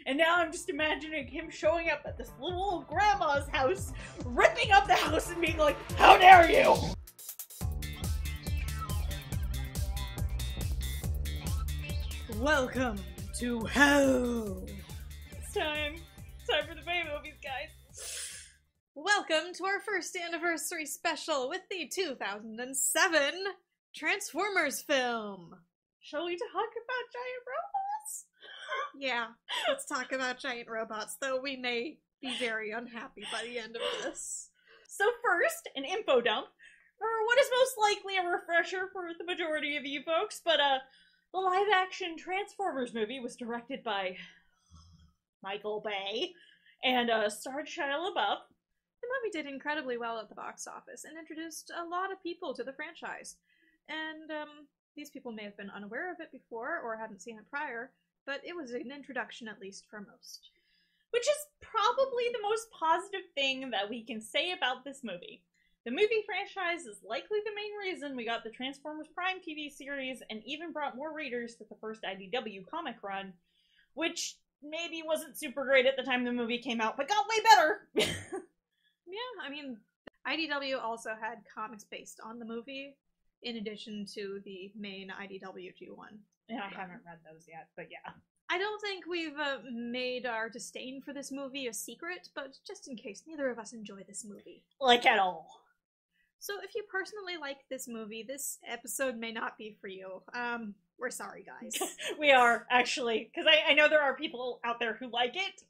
And now I'm just imagining him showing up at this little old grandma's house, ripping up the house and being like, how dare you! Welcome to hell! It's time for the Bay movies, guys. Welcome to our first anniversary special with the 2007 Transformers film. Shall we talk about giant robots? Yeah, let's talk about giant robots, though we may be very unhappy by the end of this. So first, an info dump for what is most likely a refresher for the majority of you folks, but the live-action Transformers movie was directed by Michael Bay and starred Shia LaBeouf. The movie did incredibly well at the box office and introduced a lot of people to the franchise. And these people may have been unaware of it before or hadn't seen it prior, but it was an introduction at least for most. Which is probably the most positive thing that we can say about this movie. The movie franchise is likely the main reason we got the Transformers Prime TV series and even brought more readers to the first IDW comic run, which maybe wasn't super great at the time the movie came out, but got way better! Yeah, I mean, IDW also had comics based on the movie, in addition to the main IDW G1. And I haven't read those yet, but yeah. I don't think we've made our disdain for this movie a secret, but just in case, neither of us enjoy this movie. Like, at all. So if you personally like this movie, this episode may not be for you. We're sorry, guys. We are, actually, because I know there are people out there who like it.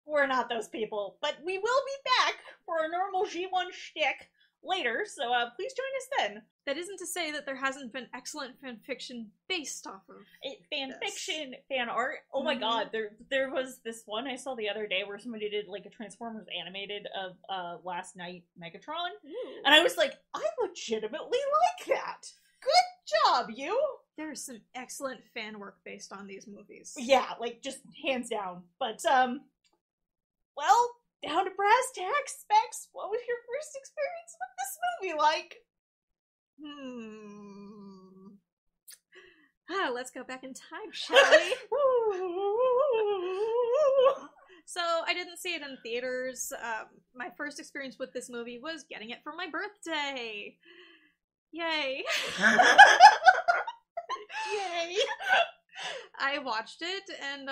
We're not those people, but we will be back for our normal G1 shtick later, so please join us then. That isn't to say that there hasn't been excellent fanfiction based off of fanfiction, fan art. Oh my god, there was this one I saw the other day where somebody did like a Transformers animated of Last Night Megatron, and I was like, I legitimately like that. Good job, you. There's some excellent fan work based on these movies. Yeah, like just hands down. But well, down to brass tacks, Specs. What was your first experience with this movie like? Let's go back in time, shall we? So, I didn't see it in theaters. My first experience with this movie was getting it for my birthday. Yay. Yay. I watched it and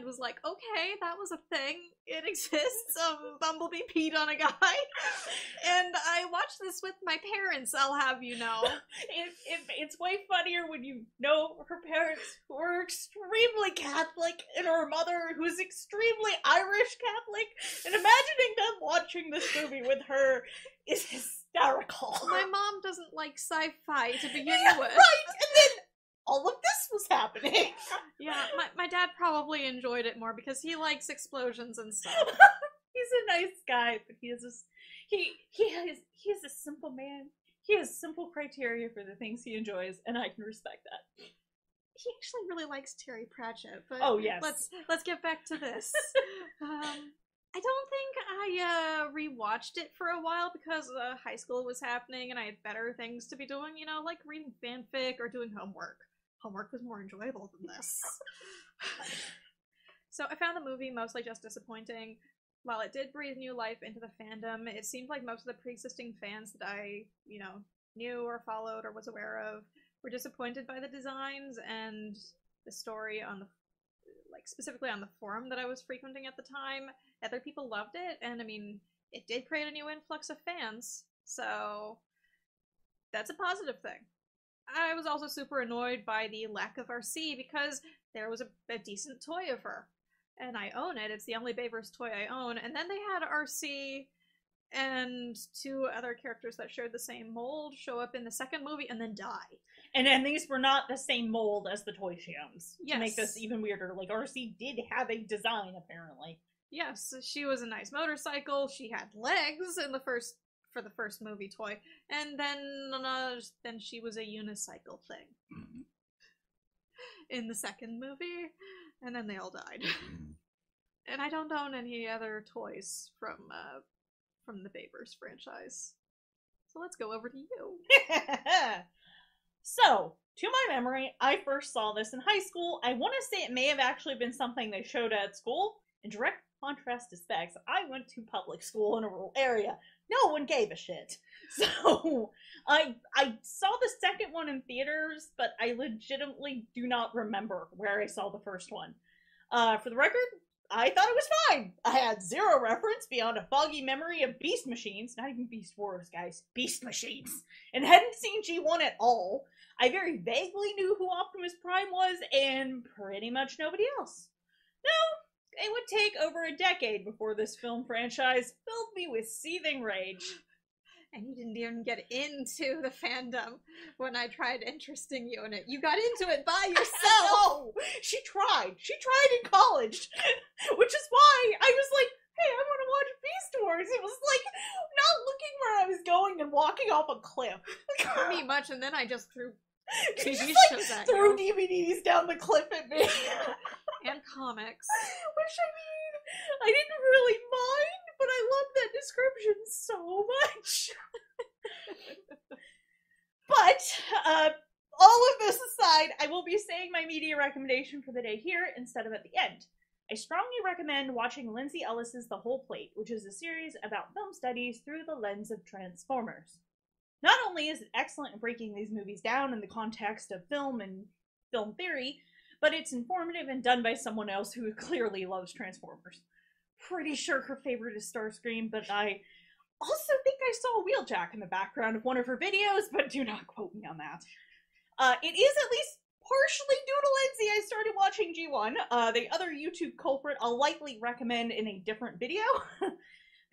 was like, okay, that was a thing. It exists. Bumblebee peed on a guy. And I watched this with my parents, I'll have you know. It's way funnier when you know her parents who are extremely Catholic and her mother who's extremely Irish Catholic. And imagining them watching this movie with her is hysterical. My mom doesn't like sci-fi to begin with. Right! And then all of this was happening. Yeah, my dad probably enjoyed it more because he likes explosions and stuff. He's a nice guy, but he is a simple man. He has simple criteria for the things he enjoys, and I can respect that. He actually really likes Terry Pratchett, but oh yes, let's get back to this. I don't think I rewatched it for a while because high school was happening and I had better things to be doing, you know, like reading fanfic or doing homework. Homework was more enjoyable than this. So I found the movie mostly just disappointing. While it did breathe new life into the fandom, it seemed like most of the pre-existing fans that I, you know, knew or followed or was aware of were disappointed by the designs and the story on the, like, specifically on the forum that I was frequenting at the time. Other people loved it, and I mean, it did create a new influx of fans, so that's a positive thing. I was also super annoyed by the lack of RC because there was a decent toy of her. And I own it. It's the only Bayverse toy I own. And then they had RC and two other characters that shared the same mold show up in the second movie and then die. And these were not the same mold as the toy she owns. Yes. To make this even weirder. Like, RC did have a design, apparently. Yes, she was a nice motorcycle. She had legs in the first movie toy, and then she was a unicycle thing in the second movie, and then they all died. And I don't own any other toys from the Bayverse franchise, so let's go over to you. So, to my memory, I first saw this in high school. I want to say it may have actually been something they showed at school. In direct contrast to Specs, I went to public school in a rural area. No one gave a shit. So, I saw the second one in theaters, but I legitimately do not remember where I saw the first one. For the record, I thought it was fine. I had zero reference beyond a foggy memory of Beast Machines, not even Beast Wars, guys, Beast Machines, and hadn't seen G1 at all. I very vaguely knew who Optimus Prime was, and pretty much nobody else. No, it would take over a decade before this film franchise filled me with seething rage. And you didn't even get into the fandom when I tried interesting you in it. You got into it by yourself! No! She tried in college! Which is why I was like, hey, I want to watch Beast Wars! It was like, not looking where I was going and walking off a cliff. For me much, and then I just threw TV just, shows at threw you. DVDs down the cliff at me. And comics. Which, I mean, I didn't really mind, but I love that description so much. But, all of this aside, I will be saying my media recommendation for the day here instead of at the end. I strongly recommend watching Lindsay Ellis's The Whole Plate, which is a series about film studies through the lens of Transformers. Not only is it excellent at breaking these movies down in the context of film and film theory, but it's informative and done by someone else who clearly loves Transformers. Pretty sure her favorite is Starscream, but I also think I saw a Wheeljack in the background of one of her videos, but do not quote me on that. It is at least partially due to Lindsay I started watching G1. The other YouTube culprit I'll likely recommend in a different video.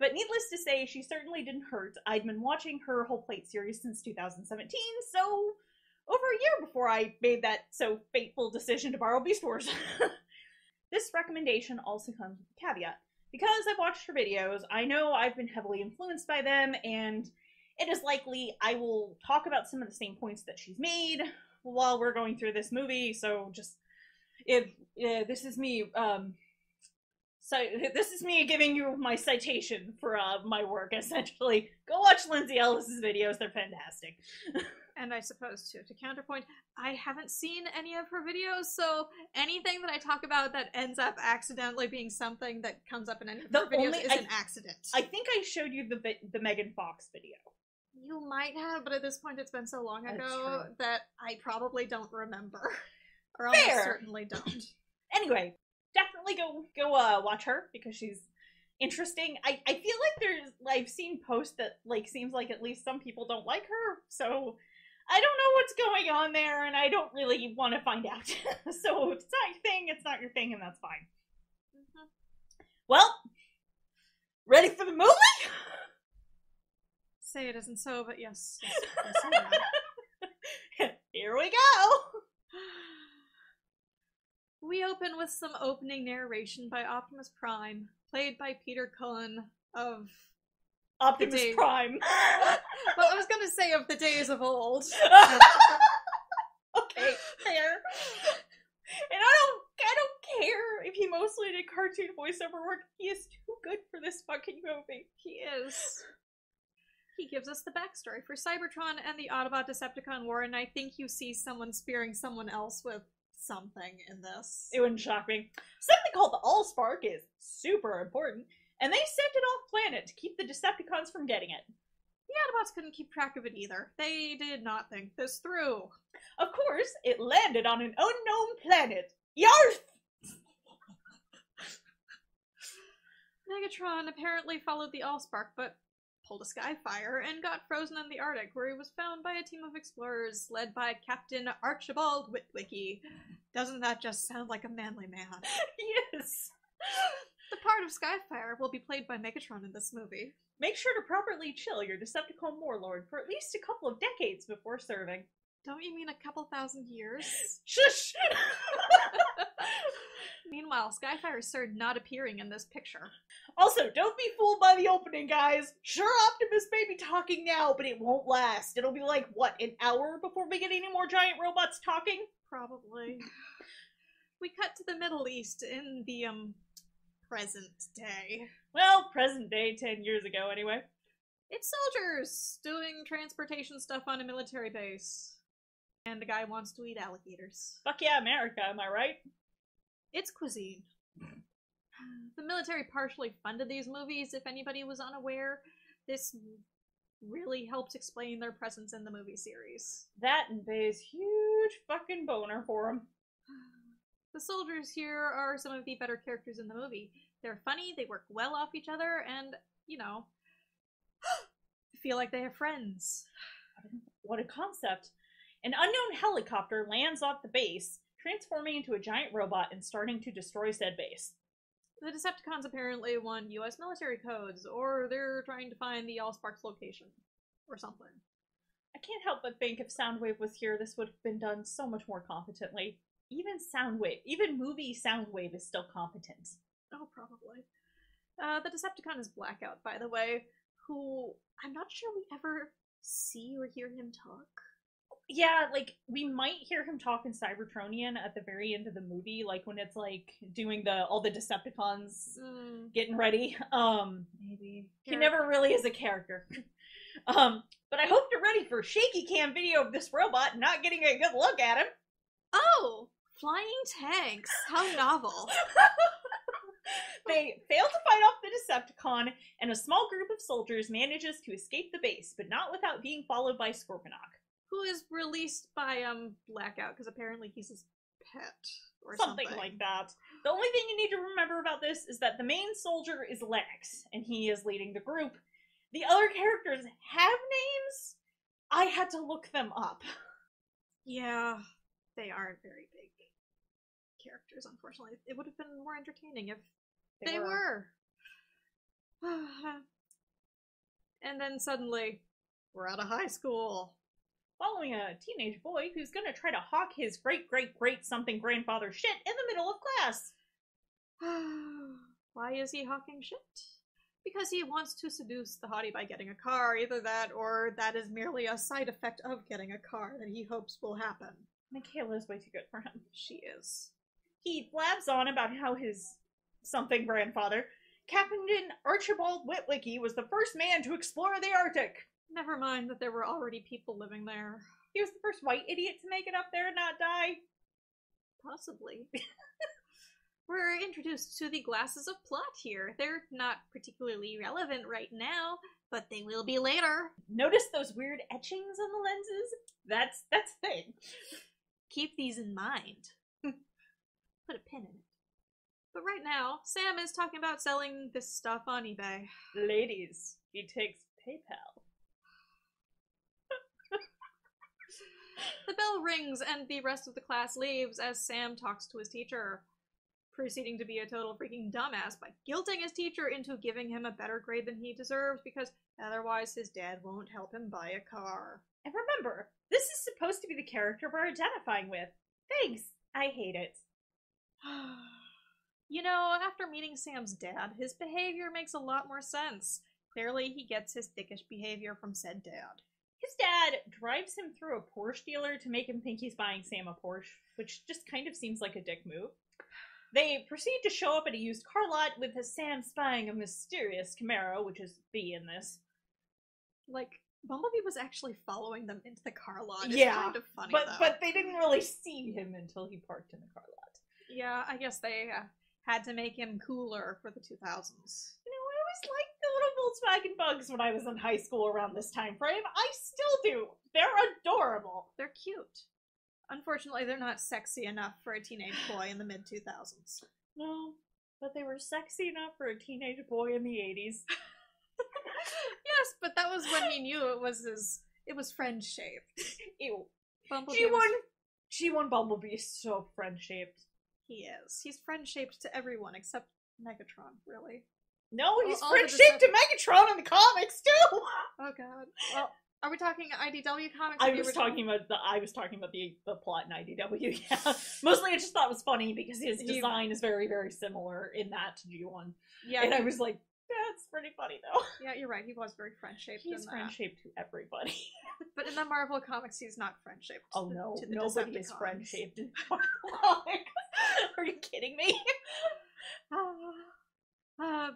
But needless to say, she certainly didn't hurt. I'd been watching her Whole Plate series since 2017, so over a year before I made that so fateful decision to borrow Beast Wars. This recommendation also comes with a caveat. Because I've watched her videos, I know I've been heavily influenced by them, and it is likely I will talk about some of the same points that she's made while we're going through this movie, so just, this is me, so this is me giving you my citation for my work, essentially. Go watch Lindsay Ellis's videos, they're fantastic. And I suppose, too, to counterpoint, I haven't seen any of her videos, so anything that I talk about that ends up accidentally being something that comes up in any of her videos is an accident. I think I showed you the Megan Fox video. You might have, but at this point it's been so long ago that I probably don't remember. Or almost certainly don't. Anyway, definitely go watch her, because she's interesting. I feel like I've seen posts that, like, seems like at least some people don't like her, so I don't know what's going on there, and I don't really want to find out. So if it's not your thing, it's not your thing, and that's fine. Mm-hmm. Well, ready for the movie? Say it isn't so, but yes I am. Here we go! We open with some opening narration by Optimus Prime, played by Peter Cullen of Optimus Prime. Well, I was gonna say of the days of old. Okay, fair. And I don't care if he mostly did cartoon voiceover work. He is too good for this fucking movie. He is. He gives us the backstory for Cybertron and the Autobot Decepticon War, and I think you see someone spearing someone else with something in this. It wouldn't shock me. Something called the Allspark is super important, and they sent it off planet to keep the Decepticons from getting it. The Autobots couldn't keep track of it either. They did not think this through. Of course, it landed on an unknown planet. Yarth! Megatron apparently followed the Allspark, but pulled a skyfire and got frozen in the Arctic, where he was found by a team of explorers led by Captain Archibald Witwicky. Doesn't that just sound like a manly man? Yes! The part of Skyfire will be played by Megatron in this movie. Make sure to properly chill your Decepticon warlord for at least a couple of decades before serving. Don't you mean a couple thousand years? Shush! Meanwhile, Skyfire is Surd not appearing in this picture. Also, don't be fooled by the opening, guys. Sure, Optimus may be talking now, but it won't last. It'll be like, what, an hour before we get any more giant robots talking? Probably. We cut to the Middle East in the, present day. Well, present day, 10 years ago, anyway. It's soldiers doing transportation stuff on a military base. And the guy wants to eat alligators. Fuck yeah, America, am I right? It's cuisine. The military partially funded these movies, if anybody was unaware. This really helped explain their presence in the movie series. That and Bay's huge fucking boner for him. The soldiers here are some of the better characters in the movie. They're funny, they work well off each other, and, you know, feel like they have friends. What a concept. An unknown helicopter lands off the base, transforming into a giant robot and starting to destroy said base. The Decepticons apparently won US military codes, or they're trying to find the Allspark's location, or something. I can't help but think if Soundwave was here, this would have been done so much more competently. Even movie Soundwave is still competent. Oh, probably. The Decepticon is Blackout, by the way, who I'm not sure we ever see or hear him talk. Yeah, like, we might hear him talk in Cybertronian at the very end of the movie, like when it's like doing all the Decepticons getting ready. Maybe. He never really is a character. But I hope you're ready for a shaky cam video of this robot not getting a good look at him. Oh! Flying tanks! How novel. They fail to fight off the Decepticon, and a small group of soldiers manages to escape the base, but not without being followed by Scorponok. Who is released by Blackout, because apparently he's his pet, or something like that. The only thing you need to remember about this is that the main soldier is Lennox, and he is leading the group. The other characters have names. I had to look them up. Yeah, they aren't very big characters, unfortunately. It would have been more entertaining if they were. And then suddenly, we're out of high school. Following a teenage boy who's gonna try to hawk his great-great-great something grandfather shit in the middle of class. Why is he hawking shit? Because he wants to seduce the hottie by getting a car. Either that, or that is merely a side effect of getting a car that he hopes will happen. Michaela's way too good for him. She is. He blabs on about how his something grandfather, Captain Archibald Witwicky, was the first man to explore the Arctic. Never mind that there were already people living there. He was the first white idiot to make it up there and not die. Possibly. We're introduced to the glasses of plot here. They're not particularly relevant right now, but they will be later. Notice those weird etchings on the lenses? That's a thing. Keep these in mind. Put a pin in it. But right now, Sam is talking about selling this stuff on eBay. Ladies, he takes PayPal. The bell rings and the rest of the class leaves as Sam talks to his teacher, proceeding to be a total freaking dumbass by guilting his teacher into giving him a better grade than he deserves because otherwise his dad won't help him buy a car. And remember, this is supposed to be the character we're identifying with. Thanks. I hate it. You know, after meeting Sam's dad, his behavior makes a lot more sense. Clearly, he gets his dickish behavior from said dad. His dad drives him through a Porsche dealer to make him think he's buying Sam a Porsche, which just kind of seems like a dick move. They proceed to show up at a used car lot with Sam spying a mysterious Camaro, which is B in this. Like, Bumblebee was actually following them into the car lot. It's yeah, kind of funny, but they didn't really see him until he parked in the car lot. Yeah, I guess they had to make him cooler for the 2000s. You know, I always liked the little Volkswagen Bugs when I was in high school around this time frame. I still do. They're adorable. They're cute. Unfortunately, they're not sexy enough for a teenage boy in the mid-2000s. No, but they were sexy enough for a teenage boy in the 80s. Yes, but that was when he knew it was friend-shaped. Ew. Bumblebee G1 Bumblebee is so friend-shaped. He is. He's friend-shaped to everyone except Megatron, really. No, he's friend-shaped to Megatron in the comics, too! Oh god. Well, are we talking IDW comics? I was talking about the plot in IDW, yeah. Mostly I just thought it was funny because his design is very, very similar in that to G1. Yeah. And I was like, that's pretty funny, though. Yeah, you're right. He was very friend-shaped. He's friend-shaped to everybody. But in the Marvel comics, he's not friend-shaped. Oh no, nobody is friend-shaped in Marvel comics. Are you kidding me?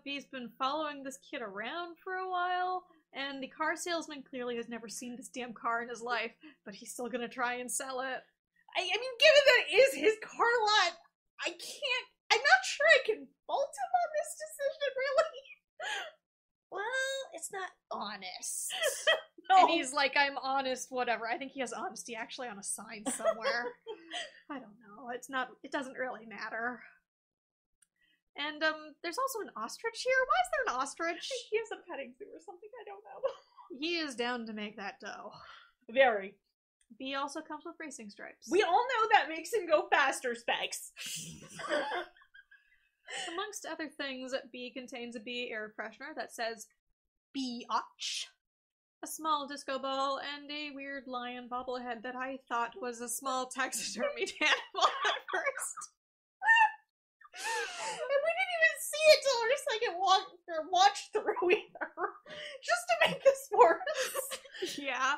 Bee's been following this kid around for a while, and the car salesman clearly has never seen this damn car in his life, but he's still gonna try and sell it. I mean, given that it is his car lot, I'm not sure I can fault him on this decision, really. Well, it's not honest. No. And he's like, I'm honest, whatever. I think he has honesty actually on a sign somewhere. I don't know. It doesn't really matter. And, there's also an ostrich here. Why is there an ostrich? He has a petting zoo or something, I don't know. He is down to make that dough. Very. Bee also comes with racing stripes. We all know that makes him go faster, Specs. Amongst other things, Bee contains a bee air freshener that says Bee-Otch, a small disco ball, and a weird lion bobblehead that I thought was a small taxidermied animal at first. And we didn't even see it till our second watch through either. Just to make this worse. Yeah.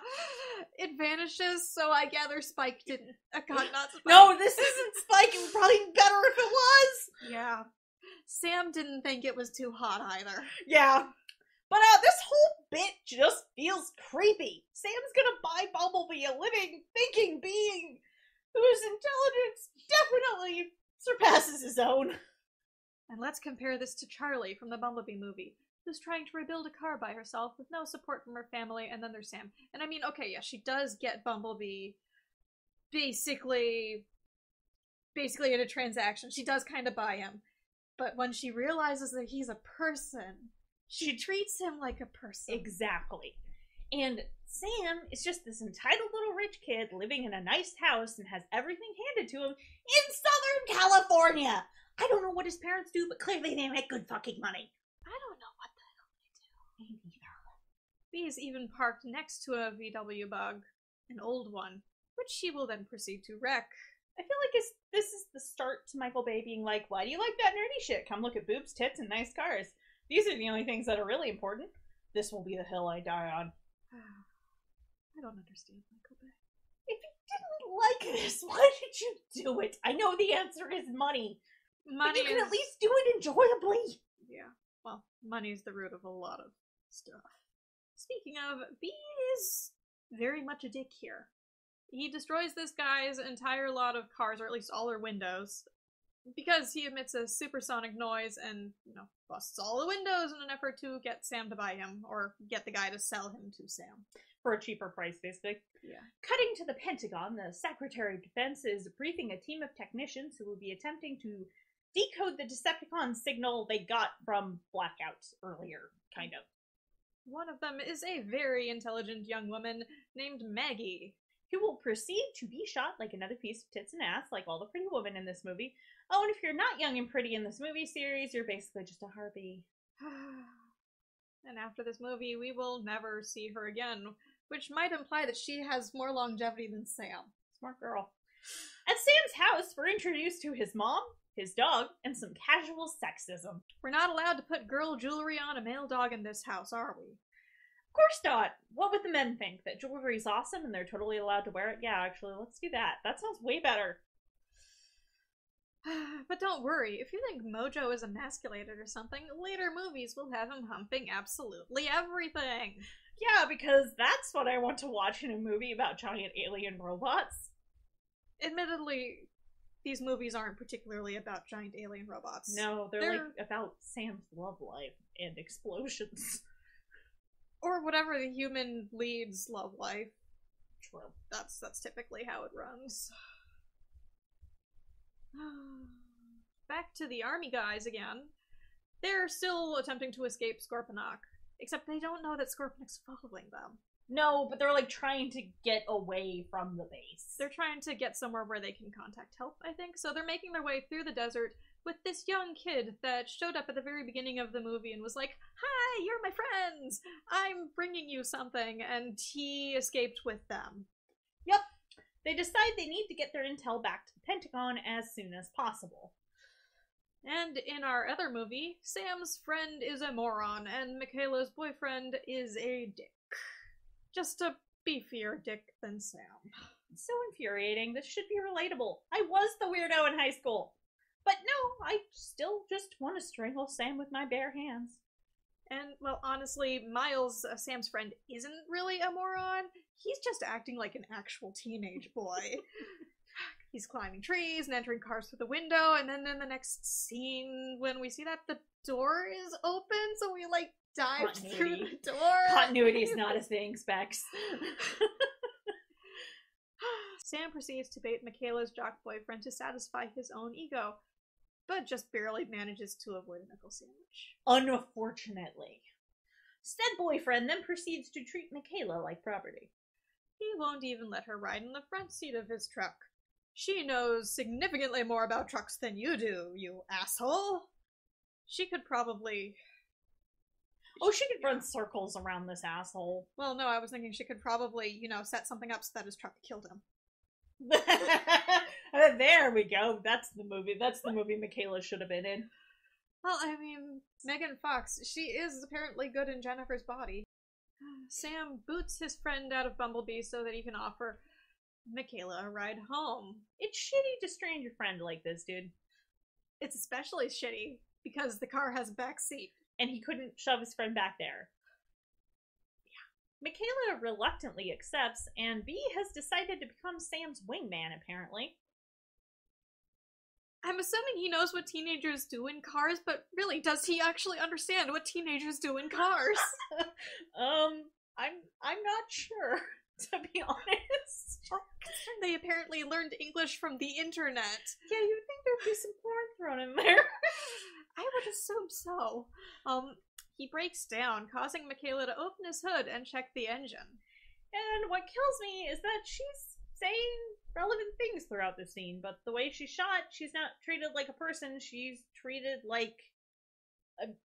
It vanishes, so I gather Spike didn't. God, not Spike. No, this isn't Spike. It would probably be better if it was. Yeah. Sam didn't think it was too hot either. Yeah. But this whole bit just feels creepy. Sam's gonna buy Bumblebee a living, thinking being whose intelligence definitely surpasses his own. And let's compare this to Charlie from the Bumblebee movie, who's trying to rebuild a car by herself with no support from her family, and then there's Sam. And I mean, okay, yeah, she does get Bumblebee basically in a transaction. She does kind of buy him. But when she realizes that he's a person, she treats him like a person. Exactly. And Sam is just this entitled little rich kid living in a nice house and has everything handed to him in Southern California. I don't know what his parents do, but clearly they make good fucking money. I don't know what the hell they do. Me neither. Bee's even parked next to a VW Bug, an old one, which she will then proceed to wreck. I feel like this is the start to Michael Bay being like, why do you like that nerdy shit? Come look at boobs, tits, and nice cars. These are the only things that are really important. This will be the hill I die on. I don't understand Michael Bay. If you didn't like this, why did you do it? I know the answer is money. But you can at least do it enjoyably. Yeah. Well, money's the root of a lot of stuff. Speaking of, Bee is very much a dick here. He destroys this guy's entire lot of cars, or at least all her windows, because he emits a supersonic noise and, busts all the windows in an effort to get Sam to buy him, or get the guy to sell him to Sam. For a cheaper price, basically. Yeah. Cutting to the Pentagon, the Secretary of Defense is briefing a team of technicians who will be attempting to decode the Decepticon signal they got from Blackout earlier, kind of. One of them is a very intelligent young woman named Maggie, who will proceed to be shot like another piece of tits and ass, like all the pretty women in this movie. Oh, and if you're not young and pretty in this movie series, you're basically just a harpy. And after this movie, we will never see her again, which might imply that she has more longevity than Sam. Smart girl. At Sam's house, we're introduced to his mom, his dog, and some casual sexism. We're not allowed to put girl jewelry on a male dog in this house, are we? Of course not. What would the men think? That jewelry's awesome and they're totally allowed to wear it? Yeah, actually, let's do that. That sounds way better. But don't worry, if you think Mojo is emasculated or something, later movies will have him humping absolutely everything. Yeah, because that's what I want to watch in a movie about giant alien robots. Admittedly, these movies aren't particularly about giant alien robots. No, they're like about Sam's love life and explosions. Or whatever the human lead's love life. True. That's typically how it runs. Back to the army guys again. They're still attempting to escape Scorponok, except they don't know that Scorponok's following them. No, but they're like trying to get away from the base. They're trying to get somewhere where they can contact help, I think. So they're making their way through the desert with this young kid that showed up at the very beginning of the movie and was like, "Hi, you're my friends! I'm bringing you something," and he escaped with them. Yep. They decide they need to get their intel back to the Pentagon as soon as possible. And in our other movie, Sam's friend is a moron, and Michaela's boyfriend is a dick. Just a beefier dick than Sam. It's so infuriating. This should be relatable. I was the weirdo in high school. But no, I still just want to strangle Sam with my bare hands. And, well, honestly, Miles, Sam's friend, isn't really a moron. He's just acting like an actual teenage boy. He's climbing trees and entering cars through the window, and then in the next scene, when we see that the door is open, so we, like, dive through the door. Continuity is not as they expect. Sam proceeds to bait Michaela's jock boyfriend to satisfy his own ego, but just barely manages to avoid a knuckle sandwich. Unfortunately. Said boyfriend then proceeds to treat Michaela like property. He won't even let her ride in the front seat of his truck. She knows significantly more about trucks than you do, you asshole. She could probably... Oh, she could run circles around this asshole. Well, no, I was thinking she could probably, set something up so that his truck killed him. There we go. That's the movie Michaela should have been in. Well, I mean, Megan Fox, she is apparently good in Jennifer's body. Sam boots his friend out of Bumblebee so that he can offer Michaela a ride home. It's shitty to strand your friend like this, dude. It's especially shitty because the car has a back seat. And he couldn't shove his friend back there. Michaela reluctantly accepts, and B has decided to become Sam's wingman, apparently. I'm assuming he knows what teenagers do in cars, but really, does he actually understand what teenagers do in cars? I'm not sure, to be honest. They apparently learned English from the internet. Yeah, you'd think there'd be some porn thrown in there. I would assume so. He breaks down, causing Michaela to open his hood and check the engine. And what kills me is that she's saying relevant things throughout the scene, but the way she's shot, she's not treated like a person, she's treated like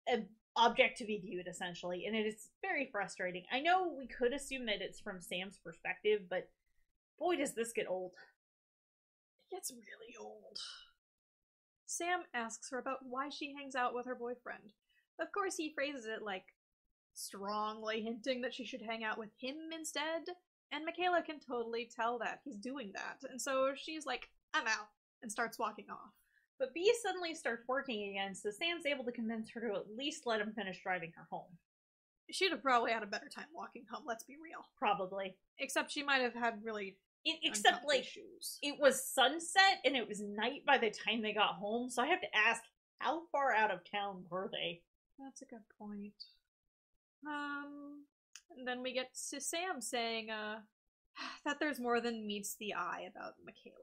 an object to be viewed, essentially, and it is very frustrating. I know we could assume that it's from Sam's perspective, but boy does this get old. It gets really old. Sam asks her about why she hangs out with her boyfriend. Of course, he phrases it like strongly hinting that she should hang out with him instead, and Michaela can totally tell that he's doing that, and so she's like, I'm out, and starts walking off. But B suddenly starts working again, so Sam's able to convince her to at least let him finish driving her home. She'd have probably had a better time walking home, let's be real. Probably. Except she might have had really except, like, shoes. It was sunset and it was night by the time they got home, so I have to ask, how far out of town were they? That's a good point. And then we get to Sam saying, that there's more than meets the eye about Michaela.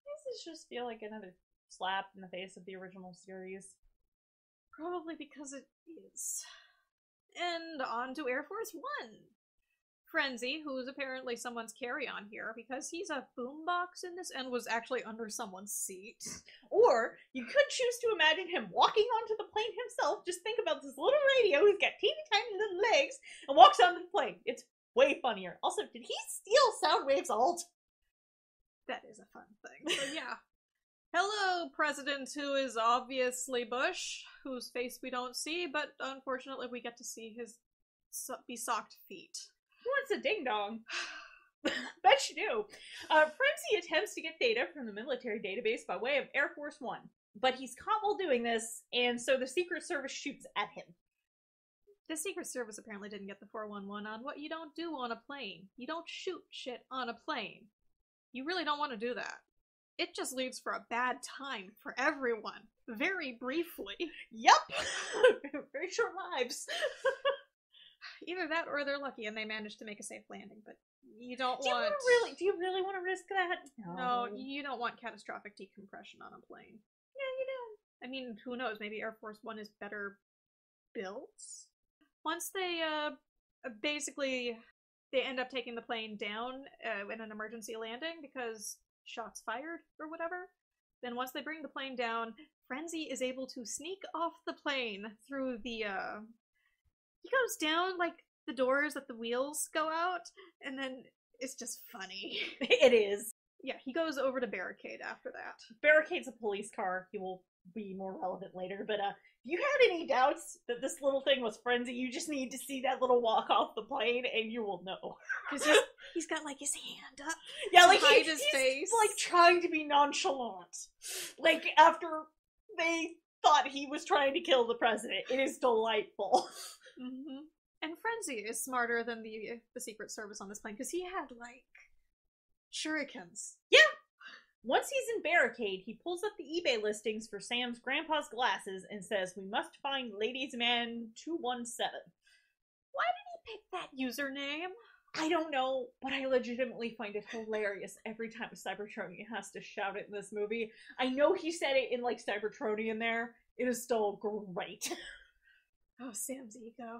Does this just feel like another slap in the face of the original series? Probably because it is. And on to Air Force One. Frenzy, who's apparently someone's carry-on here, because he's a boombox in this and was actually under someone's seat. Or, you could choose to imagine him walking onto the plane himself. Just think about this little radio who's got teeny tiny little legs and walks onto the plane. It's way funnier. Also, did he steal Soundwave's alt? That is a fun thing. So yeah. Hello, President, who is obviously Bush, whose face we don't see, but unfortunately we get to see his besocked feet. Who wants a ding-dong? Bet you do. Frenzy attempts to get data from the military database by way of Air Force One, but he's caught while doing this, and so the Secret Service shoots at him. The Secret Service apparently didn't get the 411 on what you don't do on a plane. You don't shoot shit on a plane. You really don't want to do that. It just leads for a bad time for everyone. Very briefly. Yep! Very short lives. Either that or they're lucky and they managed to make a safe landing, but you don't Do you really want to risk that? No, you don't want catastrophic decompression on a plane. Yeah, you don't. I mean, who knows? Maybe Air Force One is better built? Once they, basically, they end up taking the plane down in an emergency landing because shots fired or whatever. Then once they bring the plane down, Frenzy is able to sneak off the plane through the, he goes down, like, the doors that the wheels go out, and then it's just funny. It is. Yeah, he goes over to Barricade after that. Barricade's a police car. He will be more relevant later, but if you had any doubts that this little thing was Frenzy, you just need to see that little walk off the plane, and you will know. Because he's got, like, his hand up. Yeah, like, hide his he's, face. like, trying to be nonchalant. Like, after they thought he was trying to kill the president. It is delightful. Mm-hmm. And Frenzy is smarter than the Secret Service on this plane, because he had, like, shurikens. Yeah! Once he's in Barricade, he pulls up the eBay listings for Sam's grandpa's glasses and says, "We must find Ladies Man 217. Why did he pick that username? I don't know, but I legitimately find it hilarious every time Cybertronian has to shout it in this movie. I know he said it in, like, Cybertronian there. It is still great. Oh, Sam's ego.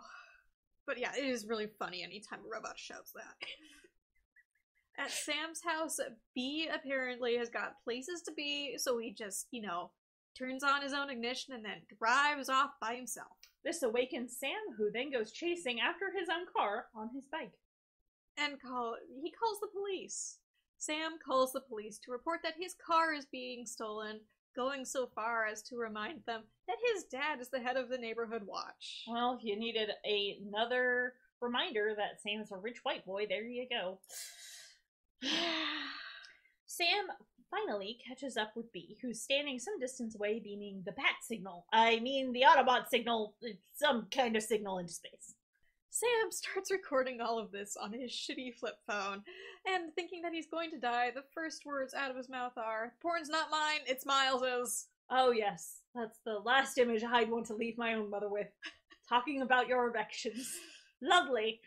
But yeah, it is really funny anytime a robot shouts that. At Sam's house, B apparently has got places to be, so he just, turns on his own ignition and then drives off by himself. This awakens Sam, who then goes chasing after his own car on his bike. And he calls the police. Sam calls the police to report that his car is being stolen, going so far as to remind them that his dad is the head of the neighborhood watch. Well, if you needed another reminder that Sam's a rich white boy, there you go. Sam finally catches up with B, who's standing some distance away beaming the bat signal. I mean the Autobot signal, some kind of signal into space. Sam starts recording all of this on his shitty flip phone, and thinking that he's going to die, the first words out of his mouth are, "Porn's not mine, it's Miles's." Oh yes, that's the last image I'd want to leave my own mother with. Talking about your erections. Lovely.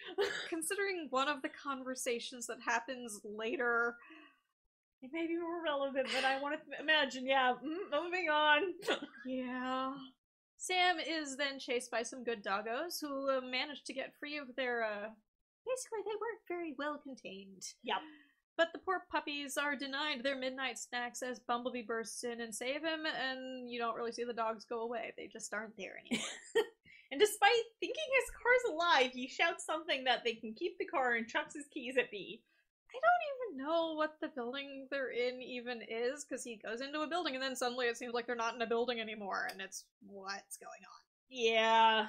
Considering one of the conversations that happens later, it may be more relevant than I want to imagine. Yeah, moving on. Yeah. Sam is then chased by some good doggos who manage to get free of their, basically they weren't very well contained. Yep. But the poor puppies are denied their midnight snacks as Bumblebee bursts in and save him, and you don't really see the dogs go away. They just aren't there anymore. And despite thinking his car's alive, he shouts something that they can keep the car and chucks his keys at B. I don't even know what the building they're in even is, because he goes into a building and then suddenly it seems like they're not in a building anymore, and it's, what's going on? Yeah,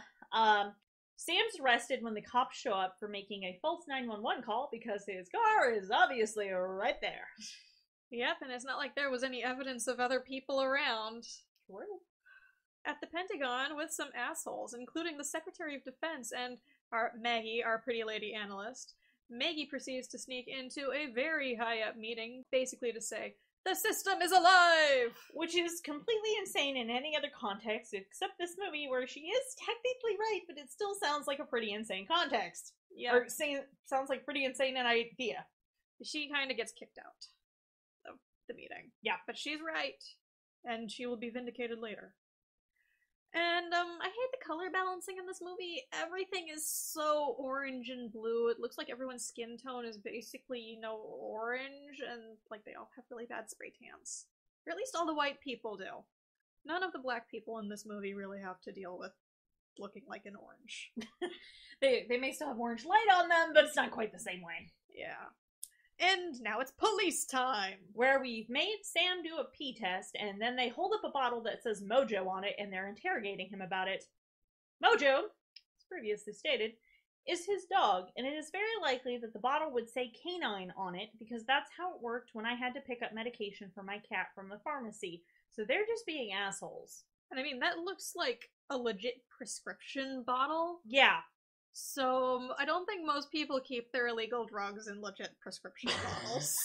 Sam's arrested when the cops show up for making a false 911 call because his car is obviously right there. Yep, and it's not like there was any evidence of other people around. True. At the Pentagon with some assholes, including the Secretary of Defense and Maggie, our pretty lady analyst. Maggie proceeds to sneak into a very high-up meeting, basically to say, "The system is alive!" Which is completely insane in any other context, except this movie, where she is technically right, but it still sounds like a pretty insane context. Yeah. Or sounds like pretty insane an idea. She kind of gets kicked out of the meeting. Yeah. But she's right, and she will be vindicated later. And, I hate the color balancing in this movie. Everything is so orange and blue. It looks like everyone's skin tone is basically, orange, and, like, they all have really bad spray tans. Or at least all the white people do. None of the black people in this movie really have to deal with looking like an orange. They may still have orange light on them, but it's not quite the same way. Yeah. And now it's police time! Where we've made Sam do a pee test, and then they hold up a bottle that says Mojo on it, and they're interrogating him about it. Mojo, as previously stated, is his dog, and it is very likely that the bottle would say canine on it, because that's how it worked when I had to pick up medication for my cat from the pharmacy. So they're just being assholes. And I mean, that looks like a legit prescription bottle. Yeah. So, I don't think most people keep their illegal drugs in legit prescription bottles.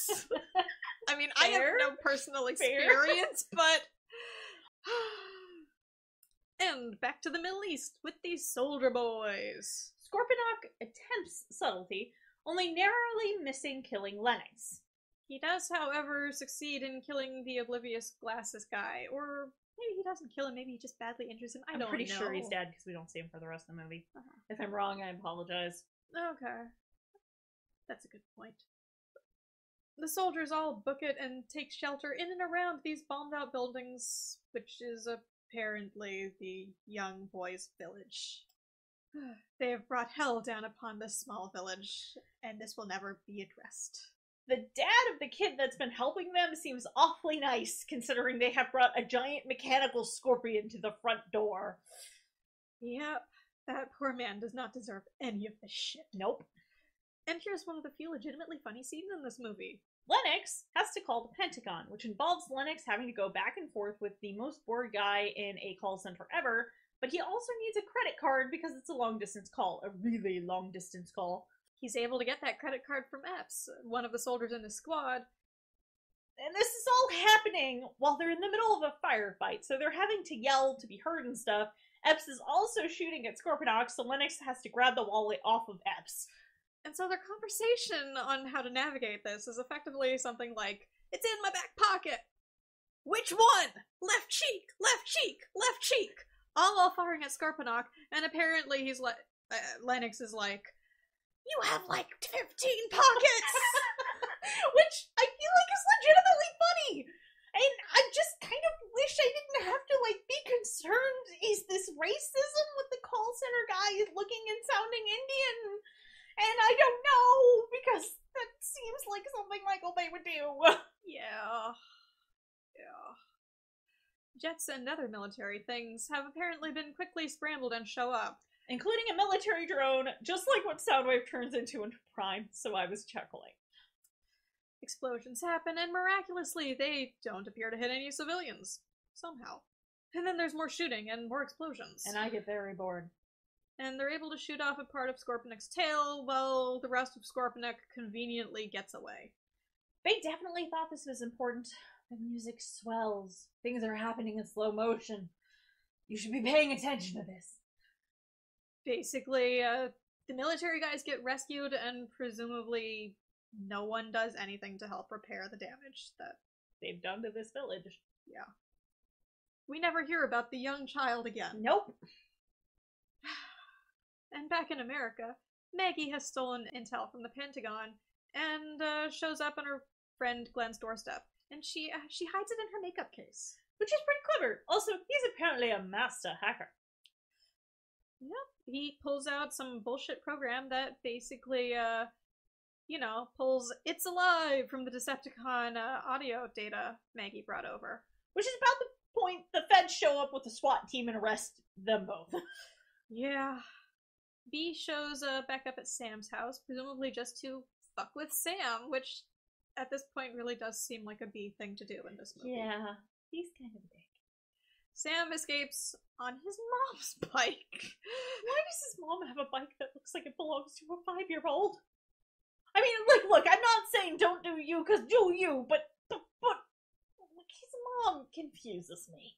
I mean, I have no personal experience, but... And back to the Middle East with these soldier boys. Scorponok attempts subtlety, only narrowly missing killing Lennox. He does, however, succeed in killing the oblivious glasses guy, or... maybe he doesn't kill him, maybe he just badly injures him. I don't know. I'm pretty sure he's dead because we don't see him for the rest of the movie. If I'm wrong, I apologize. Okay. That's a good point. The soldiers all book it and take shelter in and around these bombed out buildings, which is apparently the young boys' village. They have brought hell down upon this small village, and this will never be addressed. The dad of the kid that's been helping them seems awfully nice, considering they have brought a giant mechanical scorpion to the front door. Yep, that poor man does not deserve any of this shit. Nope. And here's one of the few legitimately funny scenes in this movie. Lennox has to call the Pentagon, which involves Lennox having to go back and forth with the most bored guy in a call center ever, but he also needs a credit card because it's a long-distance call, a really long-distance call. He's able to get that credit card from Epps, one of the soldiers in his squad. And this is all happening while they're in the middle of a firefight, so they're having to yell to be heard and stuff. Epps is also shooting at Scorponok, so Lennox has to grab the wallet off of Epps. And so their conversation on how to navigate this is effectively something like, "It's in my back pocket! Which one? Left cheek! Left cheek! Left cheek!" All while firing at Scorponok, and apparently he's Lennox is like, "You have like 15 pockets!" Which I feel like is legitimately funny! And I just kind of wish I didn't have to, be concerned. Is this racism with the call center guy looking and sounding Indian? And I don't know, because that seems like something Michael Bay would do. Yeah. Jets and other military things have apparently been quickly scrambled and show up. Including a military drone, just like what Soundwave turns into in Prime, so I was chuckling. Explosions happen, and miraculously, they don't appear to hit any civilians. Somehow. And then there's more shooting and more explosions. And I get very bored. And they're able to shoot off a part of Scorponok's tail, while the rest of Scorponok conveniently gets away. They definitely thought this was important. The music swells. Things are happening in slow motion. You should be paying attention to this. Basically, the military guys get rescued, and presumably no one does anything to help repair the damage that they've done to this village. Yeah. We never hear about the young child again. Nope. And back in America, Maggie has stolen intel from the Pentagon and shows up on her friend Glenn's doorstep. And she hides it in her makeup case. Which is pretty clever. Also, he's apparently a master hacker. Yep. He pulls out some bullshit program that basically, pulls "It's Alive" from the Decepticon audio data Maggie brought over. Which is about the point the feds show up with a SWAT team and arrest them both. Yeah. B shows back up at Sam's house, presumably just to fuck with Sam, which at this point really does seem like a B thing to do in this movie. Yeah, he's kind of a dick. Sam escapes on his mom's bike. Why does his mom have a bike that looks like it belongs to a 5-year-old? I mean, look, I'm not saying don't do you, because do you, but his mom confuses me.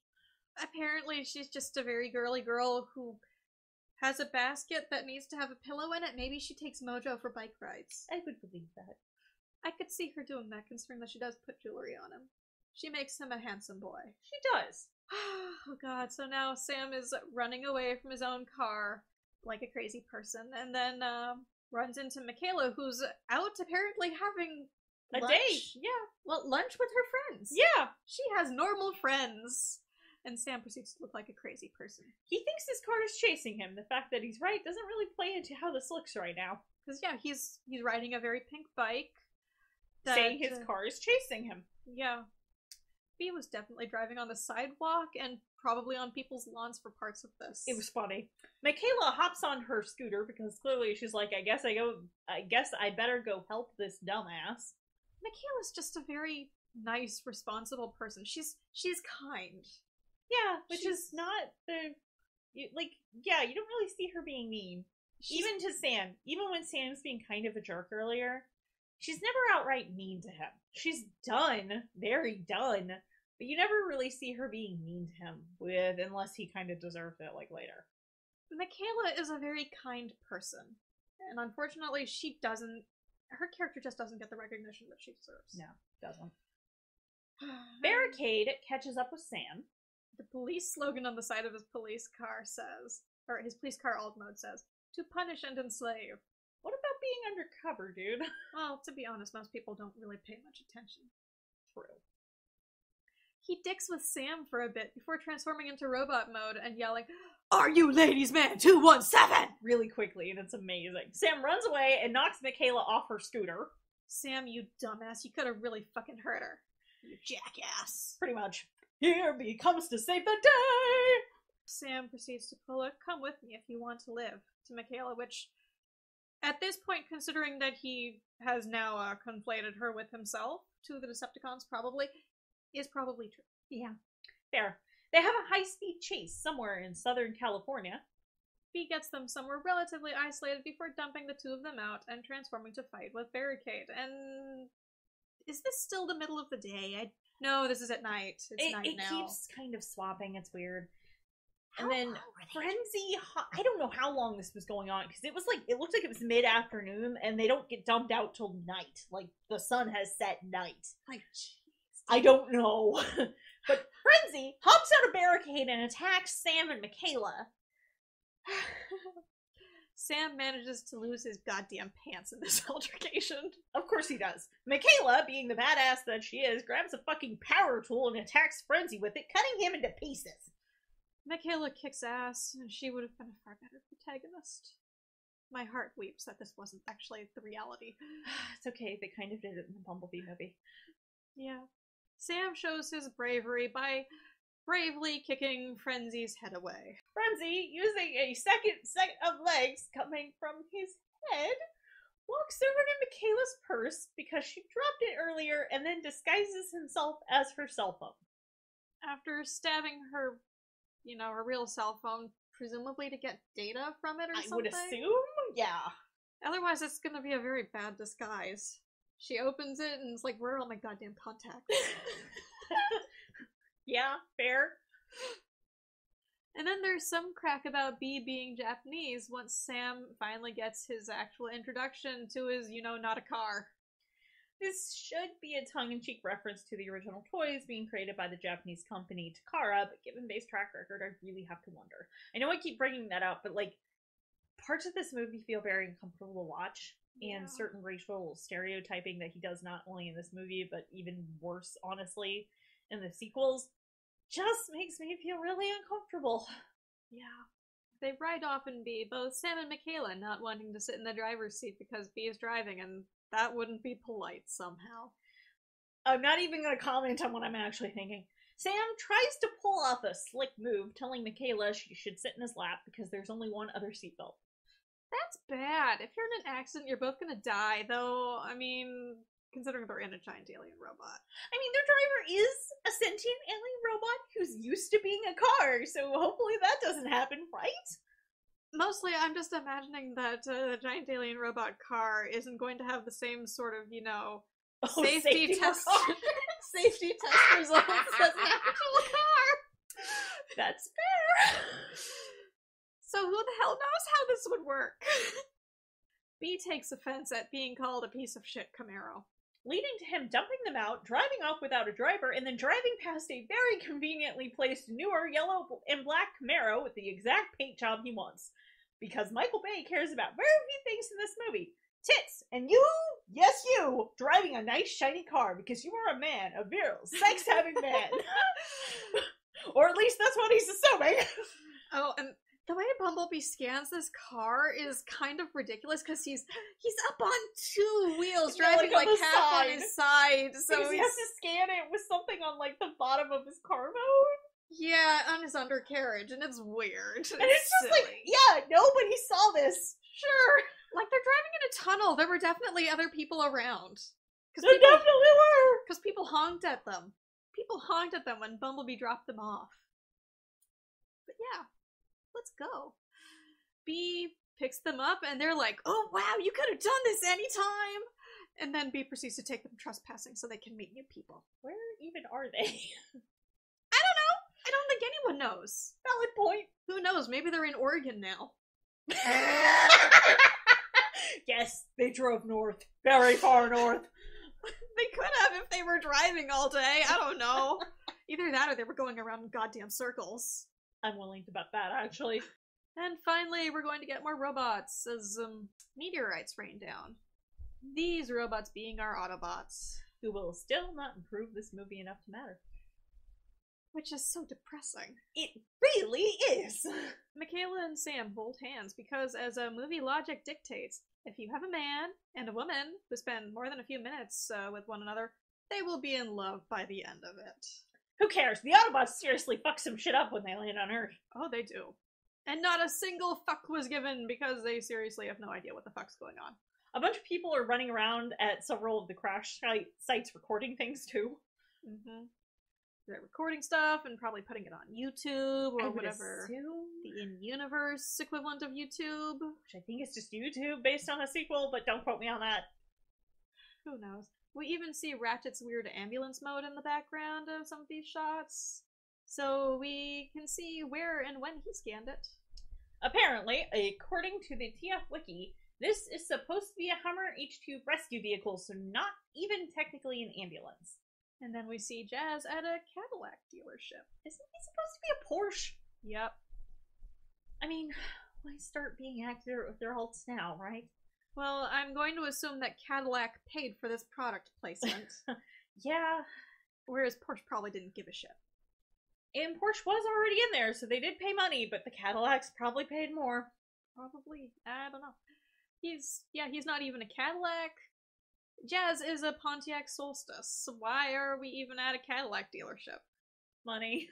Apparently she's just a very girly girl who has a basket that needs to have a pillow in it. Maybe she takes Mojo for bike rides. I would believe that. I could see her doing that, considering that she does put jewelry on him. She makes him a handsome boy. She does. Oh god, so now Sam is running away from his own car like a crazy person, and then runs into Michaela, who's out apparently having a lunch. date. Yeah. Well, lunch with her friends. Yeah. She has normal friends. And Sam proceeds to look like a crazy person. He thinks his car is chasing him. The fact that he's right doesn't really play into how this looks right now. Because, yeah, he's riding a very pink bike. Saying his car is chasing him. Yeah. B was definitely driving on the sidewalk and probably on people's lawns for parts of this. It was funny. Michaela hops on her scooter because clearly she's like, I guess I better go help this dumbass. Michaela's just a very nice, responsible person. She's kind. Yeah, which is not you don't really see her being mean. Even to Sam. Even when Sam's being kind of a jerk earlier, she's never outright mean to him. She's done, very done, but you never really see her being mean to him, unless he kind of deserves it, later. Michaela is a very kind person, and unfortunately her character just doesn't get the recognition that she deserves. No, doesn't. Barricade catches up with Sam. The police slogan on the side of his police car says, or his police car alt mode says, "To punish and enslave." What about being undercover, dude? Well, to be honest, most people don't really pay much attention. True. He dicks with Sam for a bit before transforming into robot mode and yelling, "Are you ladies man 217?" really quickly, and it's amazing. Sam runs away and knocks Michaela off her scooter. Sam, you dumbass, you could have really fucking hurt her. You jackass. Pretty much. Here B comes to save the day! Sam proceeds to pull a "come with me if you want to live" to Michaela, which At this point, considering that he has now conflated her with himself to the Decepticons, is probably true. Yeah. Fair. They have a high-speed chase somewhere in Southern California. Bee gets them somewhere relatively isolated before dumping the two of them out and transforming to fight with Barricade. And is this still the middle of the day? No, this is at night. It's night now. It keeps kind of swapping. It's weird. And then Frenzy, I don't know how long this was going on, because it looked like it was mid-afternoon, and they don't get dumped out till night. Like, the sun has set night. Like, jeez. I don't know. But Frenzy hops out of Barricade and attacks Sam and Michaela. Sam manages to lose his goddamn pants in this altercation. Of course he does. Michaela, being the badass that she is, grabs a fucking power tool and attacks Frenzy with it, cutting him into pieces. Michaela kicks ass, and she would have been a far better protagonist. My heart weeps that this wasn't actually the reality. It's okay, they kind of did it in the Bumblebee movie. Yeah. Sam shows his bravery by bravely kicking Frenzy's head away. Frenzy, using a second set of legs coming from his head, walks over to Michaela's purse because she dropped it earlier and then disguises himself as her cell phone. After stabbing her, her real cell phone, presumably to get data from it or something? I would assume, yeah. Otherwise, it's gonna be a very bad disguise. She opens it and is like, where are all my goddamn contacts? Yeah, fair. And then there's some crack about Bee being Japanese once Sam finally gets his actual introduction to his, not a car. This should be a tongue-in-cheek reference to the original toys being created by the Japanese company Takara, but given Bee's track record, I really have to wonder. I know I keep bringing that up, but, parts of this movie feel very uncomfortable to watch, and certain racial stereotyping that he does not only in this movie, but even worse, honestly, in the sequels, just makes me feel really uncomfortable. Yeah. They ride off in Bee, both Sam and Michaela not wanting to sit in the driver's seat because Bee is driving, and that wouldn't be polite somehow. I'm not even going to comment on what I'm actually thinking. Sam tries to pull off a slick move, telling Michaela she should sit in his lap because there's only one other seatbelt. That's bad. If you're in an accident, you're both gonna die, though. I mean, considering they're in a giant alien robot. I mean, their driver is a sentient alien robot who's used to being a car, so hopefully that doesn't happen, right? Mostly, I'm just imagining that the giant alien robot car isn't going to have the same sort of, safety test safety test results as an actual car. That's fair. So who the hell knows how this would work? Bee takes offense at being called a piece of shit Camaro, leading to him dumping them out, driving off without a driver, and then driving past a very conveniently placed newer yellow and black Camaro with the exact paint job he wants. Because Michael Bay cares about very few things in this movie. Tits! And you, yes you, driving a nice shiny car because you are a man, a virile, sex-having man. Or at least that's what he's assuming. Oh, and the way Bumblebee scans this car is kind of ridiculous because he's up on two wheels, driving half on his side. So he has to scan it with something on the bottom of his car mode. Yeah, on his undercarriage, and it's weird. And it's just silly. Nobody saw this. Sure. They're driving in a tunnel. There were definitely other people around. There definitely were. Because people honked at them. People honked at them when Bumblebee dropped them off. But yeah. Let's go. Bee picks them up, and they're like, oh wow, you could have done this anytime! And then Bee proceeds to take them trespassing so they can meet new people. Where even are they? I don't know! I don't think anyone knows. Valid point. Who knows? Maybe they're in Oregon now. Yes, they drove north. Very far north. They could have if they were driving all day. I don't know. Either that or they were going around in goddamn circles. I'm willing to bet that, actually. And finally, we're going to get more robots as meteorites rain down. These robots being our Autobots. Who will still not improve this movie enough to matter. Which is so depressing. It really is! Michaela and Sam hold hands because, as movie logic dictates, if you have a man and a woman who spend more than a few minutes with one another, they will be in love by the end of it. Who cares? The Autobots seriously fuck some shit up when they land on Earth. Oh, they do. And not a single fuck was given because they seriously have no idea what the fuck's going on. A bunch of people are running around at several of the crash sites recording things too. Mm-hmm. They're recording stuff and probably putting it on YouTube or whatever. The in-universe equivalent of YouTube. Which I think is just YouTube based on a sequel, but don't quote me on that. Who knows? We even see Ratchet's weird ambulance mode in the background of some of these shots. So we can see where and when he scanned it. Apparently, according to the TF Wiki, this is supposed to be a Hummer H2 rescue vehicle, so not even technically an ambulance. And then we see Jazz at a Cadillac dealership. Isn't he supposed to be a Porsche? Yep. I mean, why start being accurate with their halts now, right? Well, I'm going to assume that Cadillac paid for this product placement. Yeah. Whereas Porsche probably didn't give a shit. And Porsche was already in there, so they did pay money, but the Cadillacs probably paid more. Probably. I don't know. He's not even a Cadillac. Jazz is a Pontiac Solstice. Why are we even at a Cadillac dealership? Money.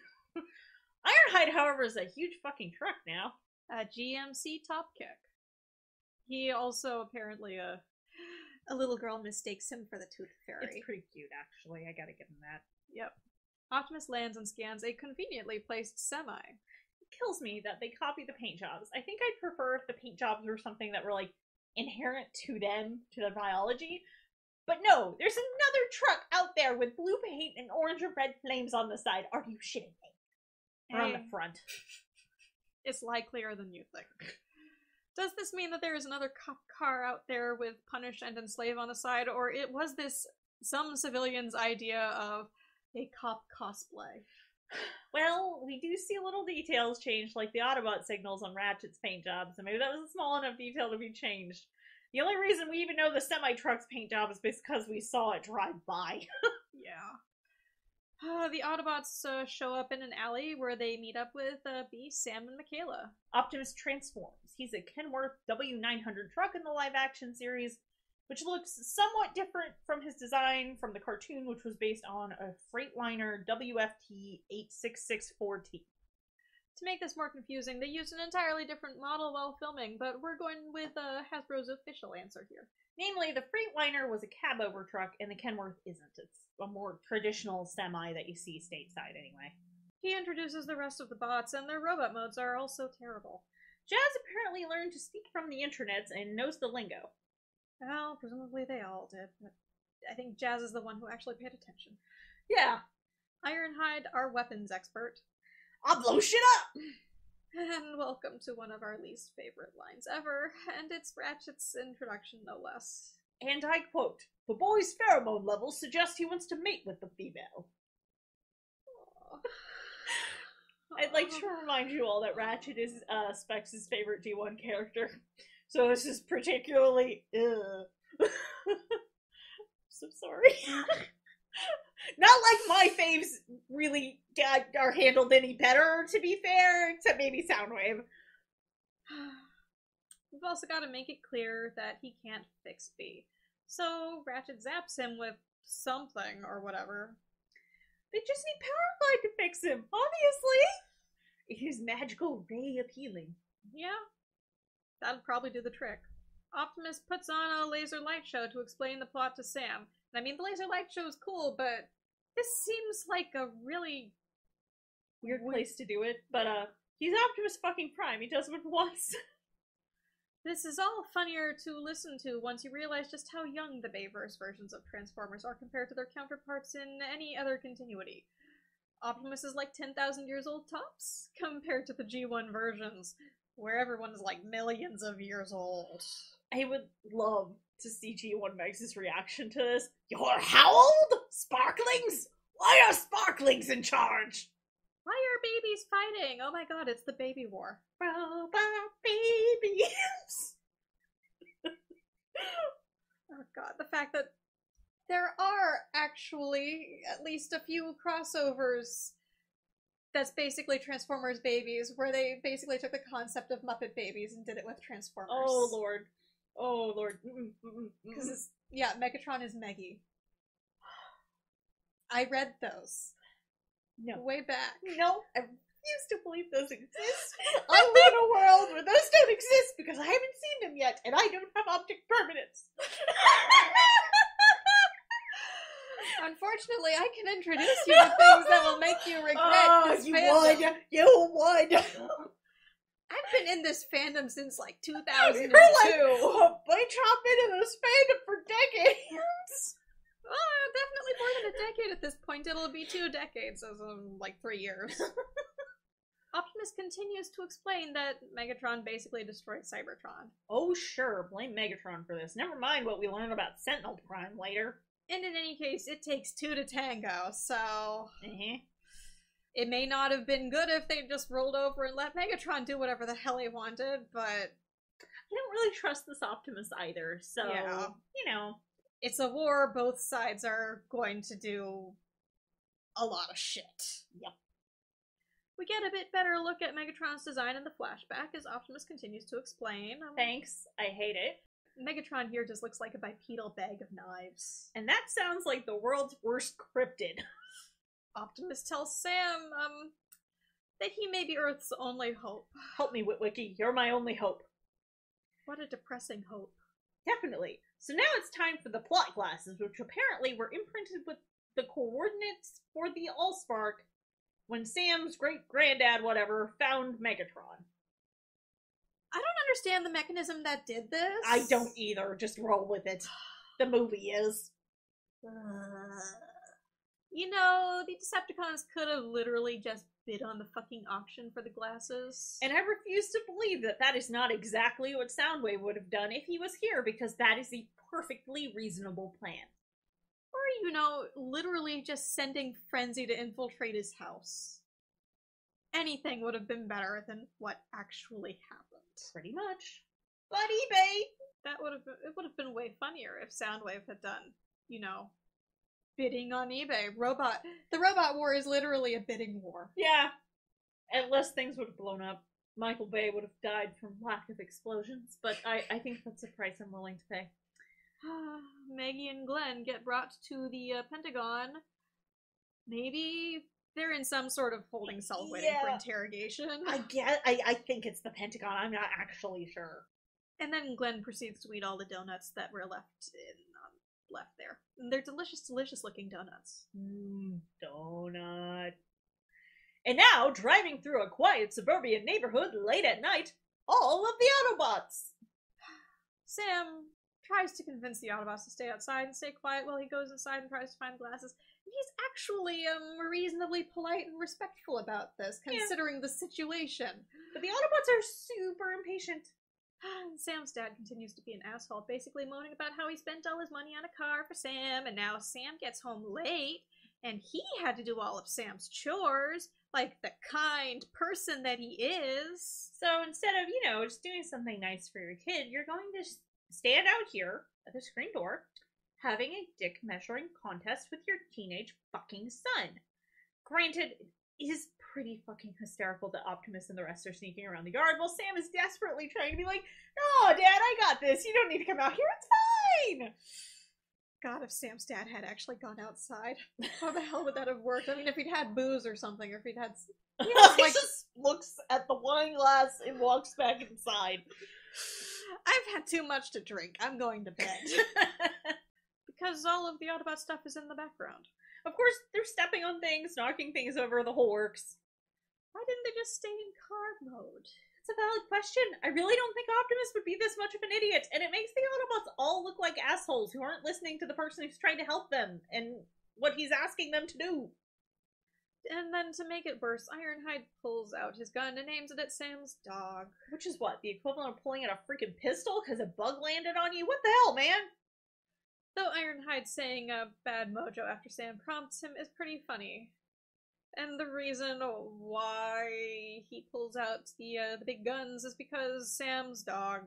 Ironhide, however, is a huge fucking truck now. A GMC Top Kick. He also apparently a little girl mistakes him for the Tooth Fairy. It's pretty cute, actually. I gotta give him that. Yep. Optimus lands and scans a conveniently placed semi. It kills me that they copy the paint jobs. I think I'd prefer if the paint jobs were something that were, like, inherent to them, to their biology. But no, there's another truck out there with blue paint and orange or red flames on the side. Are you shitting me? Or on the front. It's likelier than you think. Does this mean that there is another cop car out there with Punish and Enslave on the side, or was this some civilian's idea of a cop cosplay? Well, we do see little details change, like the Autobot signals on Ratchet's paint job, so maybe that was a small enough detail to be changed. The only reason we even know the semi-truck's paint job is because we saw it drive by. Yeah. The Autobots show up in an alley where they meet up with B, Sam, and Michaela. Optimus transforms. He's a Kenworth W900 truck in the live-action series, which looks somewhat different from his design from the cartoon, which was based on a Freightliner WFT 8664T. To make this more confusing, they used an entirely different model while filming, but we're going with Hasbro's official answer here. Namely, the Freightliner was a cab-over truck, and the Kenworth isn't. It's a more traditional semi that you see stateside, anyway. He introduces the rest of the bots, and their robot modes are also terrible. Jazz apparently learned to speak from the internets and knows the lingo. Well, presumably they all did, but I think Jazz is the one who actually paid attention. Yeah. Ironhide, our weapons expert. I'll blow shit up! And welcome to one of our least favorite lines ever, and it's Ratchet's introduction, no less. And I quote, "The boy's pheromone levels suggest he wants to mate with the female." I'd like to remind you all that Ratchet is Specs' favorite D1 character, so this is particularly so sorry. Not like my faves really are handled any better, to be fair, except maybe Soundwave. We've also got to make it clear that he can't fix B. So Ratchet zaps him with something or whatever. They just need Powerglide to fix him, obviously! It is magical ray appealing. Yeah, that'll probably do the trick. Optimus puts on a laser light show to explain the plot to Sam. I mean, the laser light show is cool, but this seems like a really weird place to do it. But, he's Optimus fucking Prime. He does what he wants. This is all funnier to listen to once you realize just how young the Bayverse versions of Transformers are compared to their counterparts in any other continuity. Optimus is like 10,000 years old tops, compared to the G1 versions, where everyone is like millions of years old. I would love to see G1 Meg's reaction to this. You're how old? Sparklings? Why are Sparklings in charge? Why are babies fighting? Oh my god, it's the baby war. Robot babies! Oh god, the fact that there are actually at least a few crossovers that's basically Transformers babies, where they basically took the concept of Muppet babies and did it with Transformers. Oh lord. Oh lord. Because yeah, Megatron is Meggy. I read those. No. Way back. No, I refuse to believe those exist. I live in a world where those don't exist because I haven't seen them yet, and I don't have optic permanence. Unfortunately, I can introduce you to things that will make you regret this fandom. You would! I've been in this fandom since like 2002. You're like, Megatron been in this fandom for decades! Definitely more than a decade at this point. It'll be 2 decades as in like 3 years. Optimus continues to explain that Megatron basically destroyed Cybertron. Oh sure, blame Megatron for this. Never mind what we learn about Sentinel Prime later. And in any case, it takes 2 to tango, so... It may not have been good if they just rolled over and let Megatron do whatever the hell he wanted, but... I don't really trust this Optimus either, so, yeah. You know. It's a war, both sides are going to do a lot of shit. Yep. We get a bit better look at Megatron's design in the flashback as Optimus continues to explain. Thanks, I hate it. Megatron here just looks like a bipedal bag of knives. And that sounds like the world's worst cryptid. Optimus tells Sam, that he may be Earth's only hope. Help me, Witwicky. You're my only hope. What a depressing hope. Definitely. So now it's time for the plot glasses, which apparently were imprinted with the coordinates for the Allspark when Sam's great-granddad, whatever, found Megatron. I don't understand the mechanism that did this. I don't either. Just roll with it. The movie is. You know, the Decepticons could have literally just bid on the fucking auction for the glasses. And I refuse to believe that that is not exactly what Soundwave would have done if he was here, because that is a perfectly reasonable plan. Or, you know, literally just sending Frenzy to infiltrate his house. Anything would have been better than what actually happened. Pretty much. But eBay! It would have been way funnier if Soundwave had done, you know, bidding on eBay. The robot war is literally a bidding war. Yeah. Unless things would have blown up. Michael Bay would have died from lack of explosions, but I think that's a price I'm willing to pay. Maggie and Glenn get brought to the Pentagon. Maybe they're in some sort of holding cell waiting for interrogation. I think it's the Pentagon. I'm not actually sure. And then Glenn proceeds to eat all the donuts that were left there. And they're delicious, delicious looking donuts. Donut. And now, driving through a quiet suburban neighborhood late at night, all of the Autobots! Sam tries to convince the Autobots to stay outside and stay quiet while he goes inside and tries to find the glasses. And he's actually reasonably polite and respectful about this, considering the situation. But the Autobots are super impatient. Sam's dad continues to be an asshole, basically moaning about how he spent all his money on a car for Sam, and now Sam gets home late, and he had to do all of Sam's chores, like the kind person that he is. So instead of, you know, just doing something nice for your kid, you're going to stand out here at the screen door, having a dick measuring contest with your teenage fucking son. Granted, it is pretty fucking hysterical that Optimus and the rest are sneaking around the yard while Sam is desperately trying to be like, "No, Dad, I got this. You don't need to come out here. It's fine." God, if Sam's dad had actually gone outside, how the hell would that have worked? I mean, if he'd had booze or something, or if he'd had... He just looks at the wine glass and walks back inside. I've had too much to drink. I'm going to bed. Because all of the Autobot stuff is in the background. Of course, they're stepping on things, knocking things over, the whole works. Why didn't they just stay in car mode? It's a valid question. I really don't think Optimus would be this much of an idiot, and it makes the Autobots all look like assholes who aren't listening to the person who's trying to help them, and what he's asking them to do. And then to make it worse, Ironhide pulls out his gun and aims it at Sam's dog. Which is what, the equivalent of pulling out a freaking pistol because a bug landed on you? What the hell, man? Though Ironhide saying bad mojo after Sam prompts him is pretty funny. And the reason why he pulls out the big guns is because Sam's dog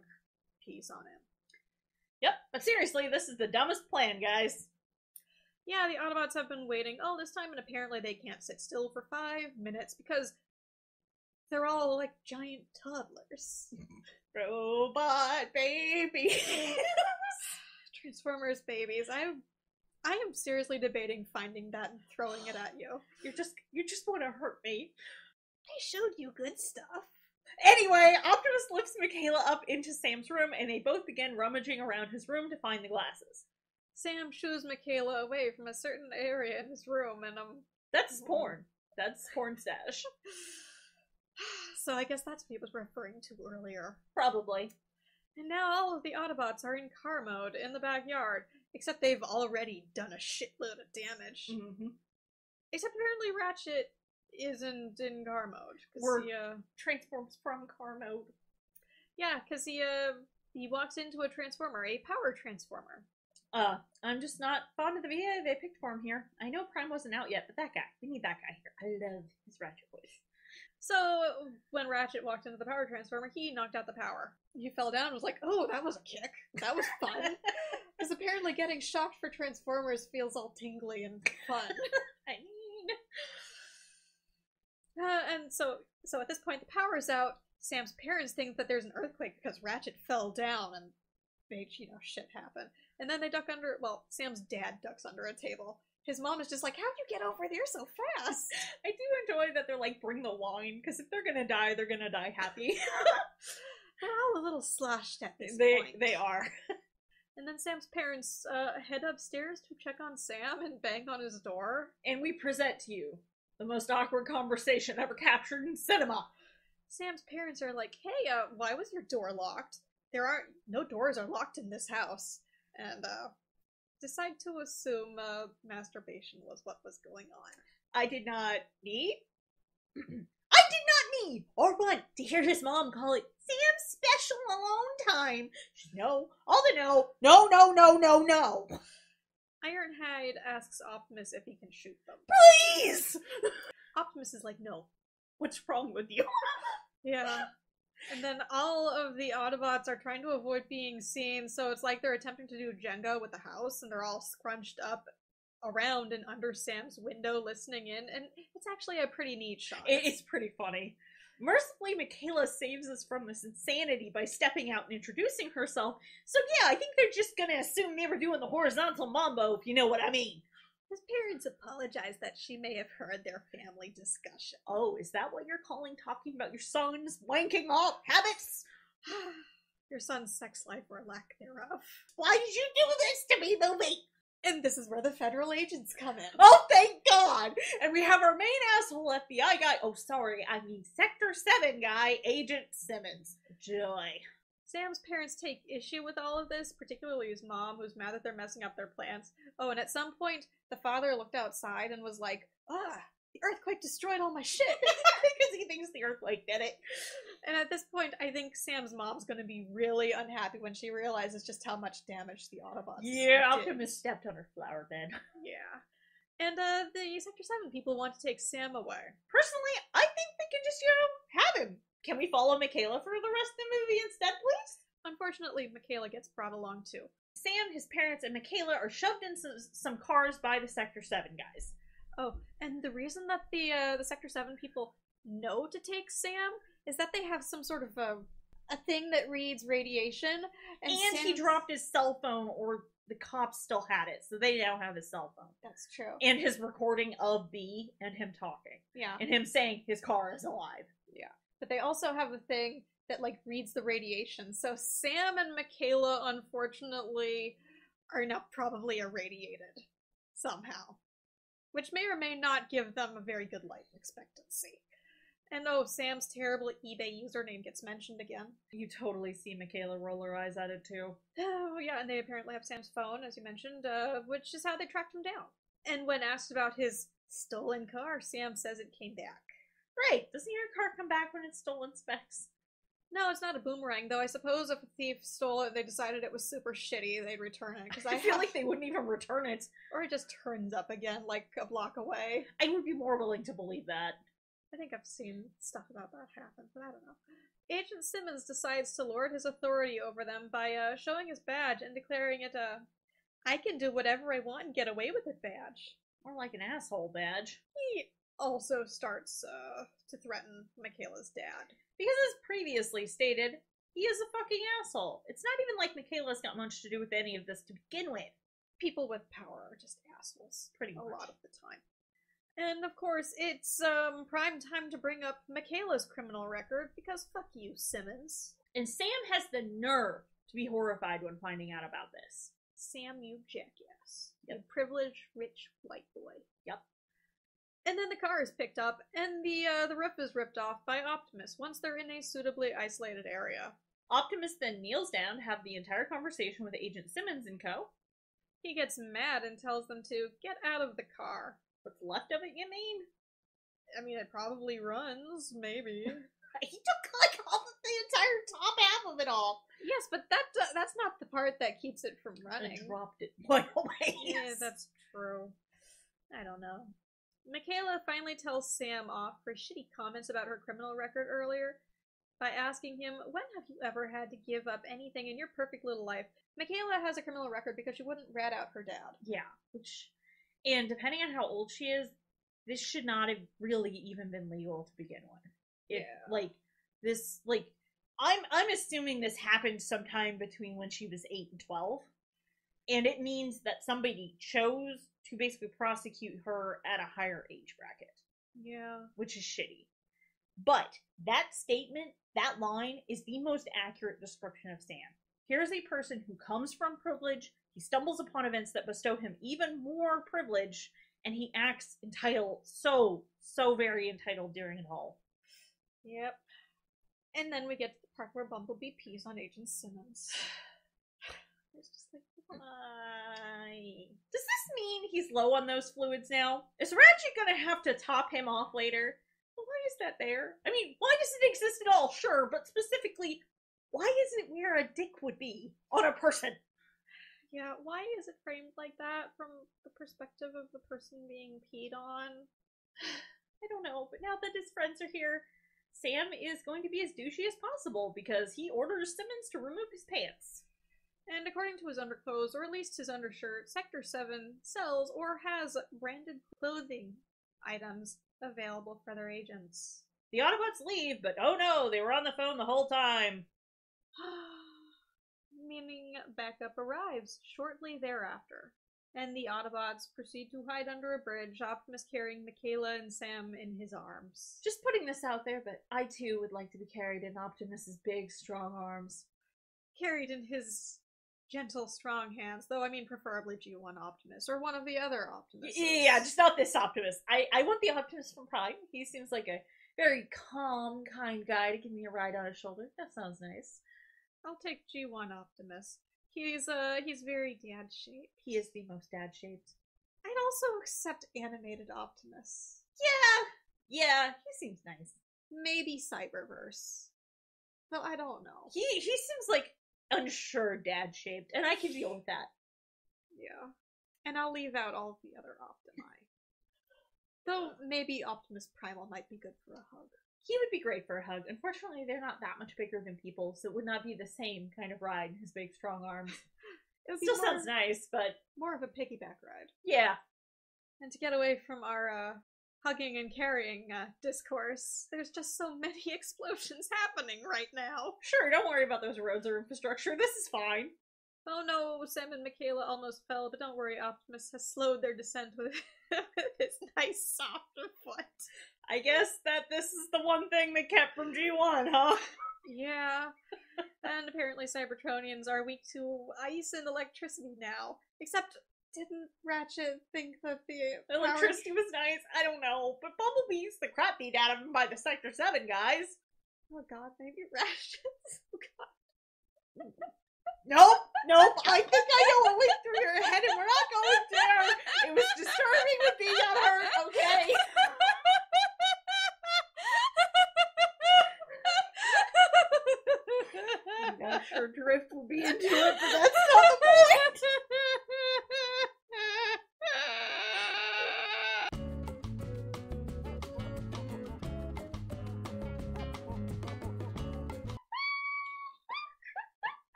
pees on him. Yep, but seriously, this is the dumbest plan, guys. Yeah, the Autobots have been waiting all this time, and apparently they can't sit still for 5 minutes because they're all like giant toddlers. Robot babies. Transformers babies. I am seriously debating finding that and throwing it at you. You just want to hurt me. I showed you good stuff. Anyway, Optimus lifts Michaela up into Sam's room, and they both begin rummaging around his room to find the glasses. Sam shoos Michaela away from a certain area in his room, and That's porn. That's porn stash. So I guess that's what he was referring to earlier. Probably. And now all of the Autobots are in car mode in the backyard, except they've already done a shitload of damage. Mm-hmm. Except apparently Ratchet isn't in car mode. Or he transforms from car mode. Yeah, because he walks into a transformer, a power transformer. I'm just not fond of the VA they picked for him here. I know Prime wasn't out yet, but that guy. We need that guy here. I love his Ratchet voice. So, when Ratchet walked into the power transformer, he knocked out the power. He fell down and was like, oh, that was a kick. That was fun. Because apparently getting shocked for Transformers feels all tingly and fun. I mean... And so at this point, the power's out. Sam's parents think that there's an earthquake because Ratchet fell down and made, shit happen. And then they duck under, well, Sam's dad ducks under a table. His mom is just like, how'd you get over there so fast? I do enjoy that they're like, bring the wine, because if they're gonna die happy. They're all a little sloshed at this point. They are. And then Sam's parents head upstairs to check on Sam and bang on his door. And we present to you the most awkward conversation ever captured in cinema. Sam's parents are like, hey, why was your door locked? No doors are locked in this house. And, decide to assume masturbation was what was going on. I did not need or want to hear his mom call it Sam's special alone time. No. All the no. No. Ironhide asks Optimus if he can shoot them. Please! Optimus is like, no. What's wrong with you? Yeah. And then all of the Autobots are trying to avoid being seen, so it's like they're attempting to do Jenga with the house, and they're all scrunched up around and under Sam's window listening in, and it's actually a pretty neat shot. It's pretty funny. Mercifully, Michaela saves us from this insanity by stepping out and introducing herself, so yeah, I think they're just gonna assume they were doing the horizontal mambo, if you know what I mean. His parents apologize that she may have heard their family discussion. Oh, is that what you're calling talking about your son's wanking off habits? Your son's sex life or lack thereof. Why did you do this to me, movie? And this is where the federal agents come in. Oh, thank God! And we have our main asshole FBI guy. Oh, sorry, I mean Sector 7 guy, Agent Simmons. Joy. Sam's parents take issue with all of this, particularly his mom, who's mad that they're messing up their plans. Oh, and at some point, the father looked outside and was like, the earthquake destroyed all my shit. Because he thinks the earthquake did it. And at this point, I think Sam's mom's gonna be really unhappy when she realizes just how much damage the Autobots did. Optimus stepped on her flower bed. Yeah. And the Sector 7 people want to take Sam away. Personally, I think they can just, have him. Can we follow Michaela for the rest of the movie instead, please? Unfortunately, Michaela gets brought along too. Sam, his parents, and Michaela are shoved in some cars by the Sector 7 guys. Oh, and the reason that the Sector 7 people know to take Sam is that they have some sort of a thing that reads radiation. And he dropped his cell phone, or the cops still had it, so they now have his cell phone. That's true. And his recording of B and him talking. Yeah. And him saying his car is alive. Yeah. But they also have a thing that, reads the radiation. So Sam and Michaela, unfortunately, are now probably irradiated. Somehow. Which may or may not give them a very good life expectancy. And oh, Sam's terrible eBay username gets mentioned again. You totally see Michaela roll her eyes at it too. Oh yeah, and they apparently have Sam's phone, as you mentioned, which is how they tracked him down. And when asked about his stolen car, Sam says it came back. Right, doesn't your car come back when it's stolen specs? No, it's not a boomerang, though I suppose if a thief stole it, they decided it was super shitty, they'd return it. Because I feel like they wouldn't even return it. Or it just turns up again, a block away. I would be more willing to believe that. I think I've seen stuff about that happen, but I don't know. Agent Simmons decides to lord his authority over them by showing his badge and declaring it I can do whatever I want and get away with it badge. More like an asshole badge. He also starts to threaten Michaela's dad. Because as previously stated, he is a fucking asshole. It's not even like Michaela's got much to do with any of this to begin with. People with power are just assholes. Pretty much. A lot of the time. And of course, it's prime time to bring up Michaela's criminal record, because fuck you, Simmons. And Sam has the nerve to be horrified when finding out about this. Sam, you jackass. Yep. You privileged, rich, white boy. Yep. And then the car is picked up, and the roof is ripped off by Optimus once they're in a suitably isolated area. Optimus then kneels down to have the entire conversation with Agent Simmons and co. He gets mad and tells them to get out of the car. What's left of it, you mean? I mean, it probably runs, maybe. He took, like, all of the entire top half of it off. Yes, but that's not the part that keeps it from running. And dropped it right away. Yeah, that's true. I don't know. Michaela finally tells Sam off for shitty comments about her criminal record earlier by asking him, when have you ever had to give up anything in your perfect little life? Michaela has a criminal record because she wouldn't rat out her dad. Yeah, and depending on how old she is, this should not have really even been legal to begin with. I'm assuming this happened sometime between when she was 8 and 12, and it means that somebody chose to basically prosecute her at a higher age bracket. Yeah. Which is shitty. But that statement, that line, is the most accurate description of Sam. Here's a person who comes from privilege, he stumbles upon events that bestow him even more privilege, and he acts entitled, so very entitled during it all. Yep. And then we get to the part where Bumblebee pees on Agent Simmons. It's just like, why? Does this mean he's low on those fluids now? Is Ratchet gonna have to top him off later? Well, why is that there? I mean, why does it exist at all? Sure, but specifically, why is it where a dick would be on a person? Yeah, why is it framed like that from the perspective of the person being peed on? I don't know, but now that his friends are here, Sam is going to be as douchey as possible because he orders Simmons to remove his pants. And according to his underclothes, or at least his undershirt, Sector 7 sells or has branded clothing items available for their agents. The Autobots leave, but oh no, they were on the phone the whole time. Meaning backup arrives shortly thereafter, and the Autobots proceed to hide under a bridge, Optimus carrying Michaela and Sam in his arms. Just putting this out there, but I too would like to be carried in Optimus's big, strong arms. Carried in his gentle, strong hands, though I mean preferably G1 Optimus, or one of the other Optimuses. Yeah, just not this Optimus. I want the Optimus from Prime. He seems like a very calm, kind guy to give me a ride on his shoulder. That sounds nice. I'll take G1 Optimus. He's very dad-shaped. He is the most dad-shaped. I'd also accept animated Optimus. Yeah, he seems nice. Maybe Cyberverse. Though I don't know. He seems like unsure dad-shaped, and I can deal with that. Yeah. And I'll leave out all of the other Optimi. Though maybe Optimus Primal might be good for a hug. He would be great for a hug. Unfortunately, they're not that much bigger than people, so it would not be the same kind of ride in his big, strong arms. It still sounds nice, but... more of a piggyback ride. Yeah. And to get away from our, hugging and carrying, discourse, there's just so many explosions happening right now. Sure, don't worry about those roads or infrastructure. This is fine. Oh no, Sam and Michaela almost fell, but don't worry, Optimus has slowed their descent with his nice soft foot. I guess that this is the one thing they kept from G1, huh? Yeah. And apparently Cybertronians are weak to ice and electricity now. Except, didn't Ratchet think that the electricity was nice? I don't know. But Bumblebee's the crap beat out of him by the Sector 7 guys. Oh god, maybe Ratchet's... Oh god. Nope. I think I know what went through your head and we're not going there. It was disturbing with being unhurt, okay? I'm not sure Drift will be into it, but that's not the point!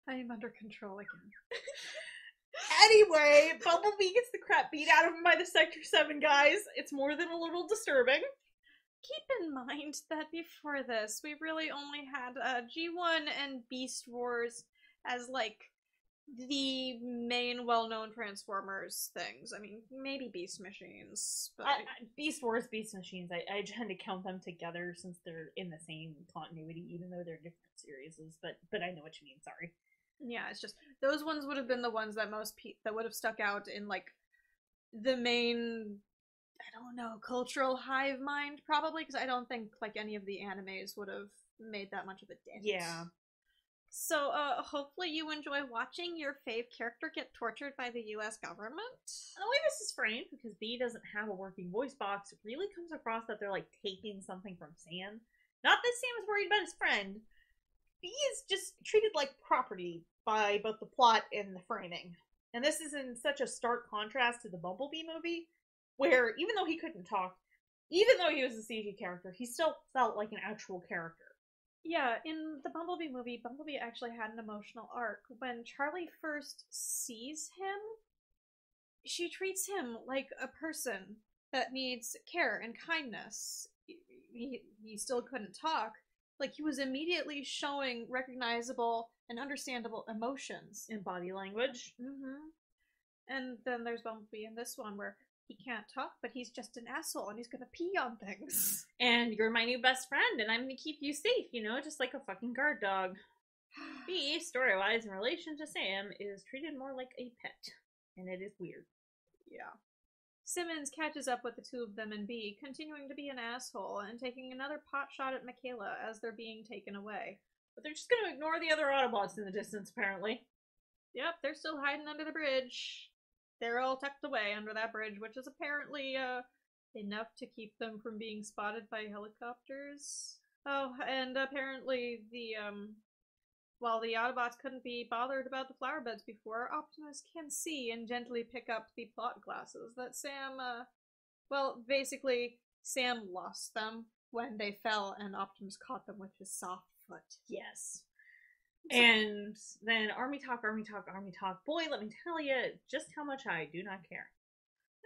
I am under control again. Anyway, Bumblebee gets the crap beat out of him by the Sector 7 guys. It's more than a little disturbing. Keep in mind that before this, we really only had G1 and Beast Wars as, like, the main well-known Transformers things. I mean, maybe Beast Machines, but... Beast Wars, Beast Machines, I tend to count them together since they're in the same continuity, even though they're different series, but I know what you mean, sorry. Yeah, it's just, those ones would have been the ones that that would have stuck out in, like, the main, I don't know, cultural hive mind, probably, because I don't think, like, any of the animes would have made that much of a dent. Yeah. So, hopefully you enjoy watching your fave character get tortured by the US government. And the way this is framed, because B doesn't have a working voice box, it really comes across that they're, like, taking something from Sam. Not that Sam is worried about his friend. B is just treated like property by both the plot and the framing. And this is in such a stark contrast to the Bumblebee movie, where even though he couldn't talk, even though he was a CG character, he still felt like an actual character. Yeah, in the Bumblebee movie, Bumblebee actually had an emotional arc. When Charlie first sees him, she treats him like a person that needs care and kindness. He still couldn't talk. Like, he was immediately showing recognizable and understandable emotions. In body language. Mm-hmm. And then there's Bumblebee in this one where he can't talk, but he's just an asshole and he's gonna pee on things. And you're my new best friend, and I'm gonna keep you safe, you know, just like a fucking guard dog. B, story-wise, in relation to Sam, is treated more like a pet. And it is weird. Yeah. Simmons catches up with the two of them and B, continuing to be an asshole and taking another pot shot at Michaela as they're being taken away. But they're just gonna ignore the other Autobots in the distance, apparently. Yep, they're still hiding under the bridge. They're all tucked away under that bridge, which is apparently, enough to keep them from being spotted by helicopters. Oh, and apparently while the Autobots couldn't be bothered about the flower beds before, Optimus can see and gently pick up the plot glasses that Sam, basically, Sam lost them when they fell and Optimus caught them with his soft foot. Yes. And then Army talk. Boy, let me tell you just how much I do not care.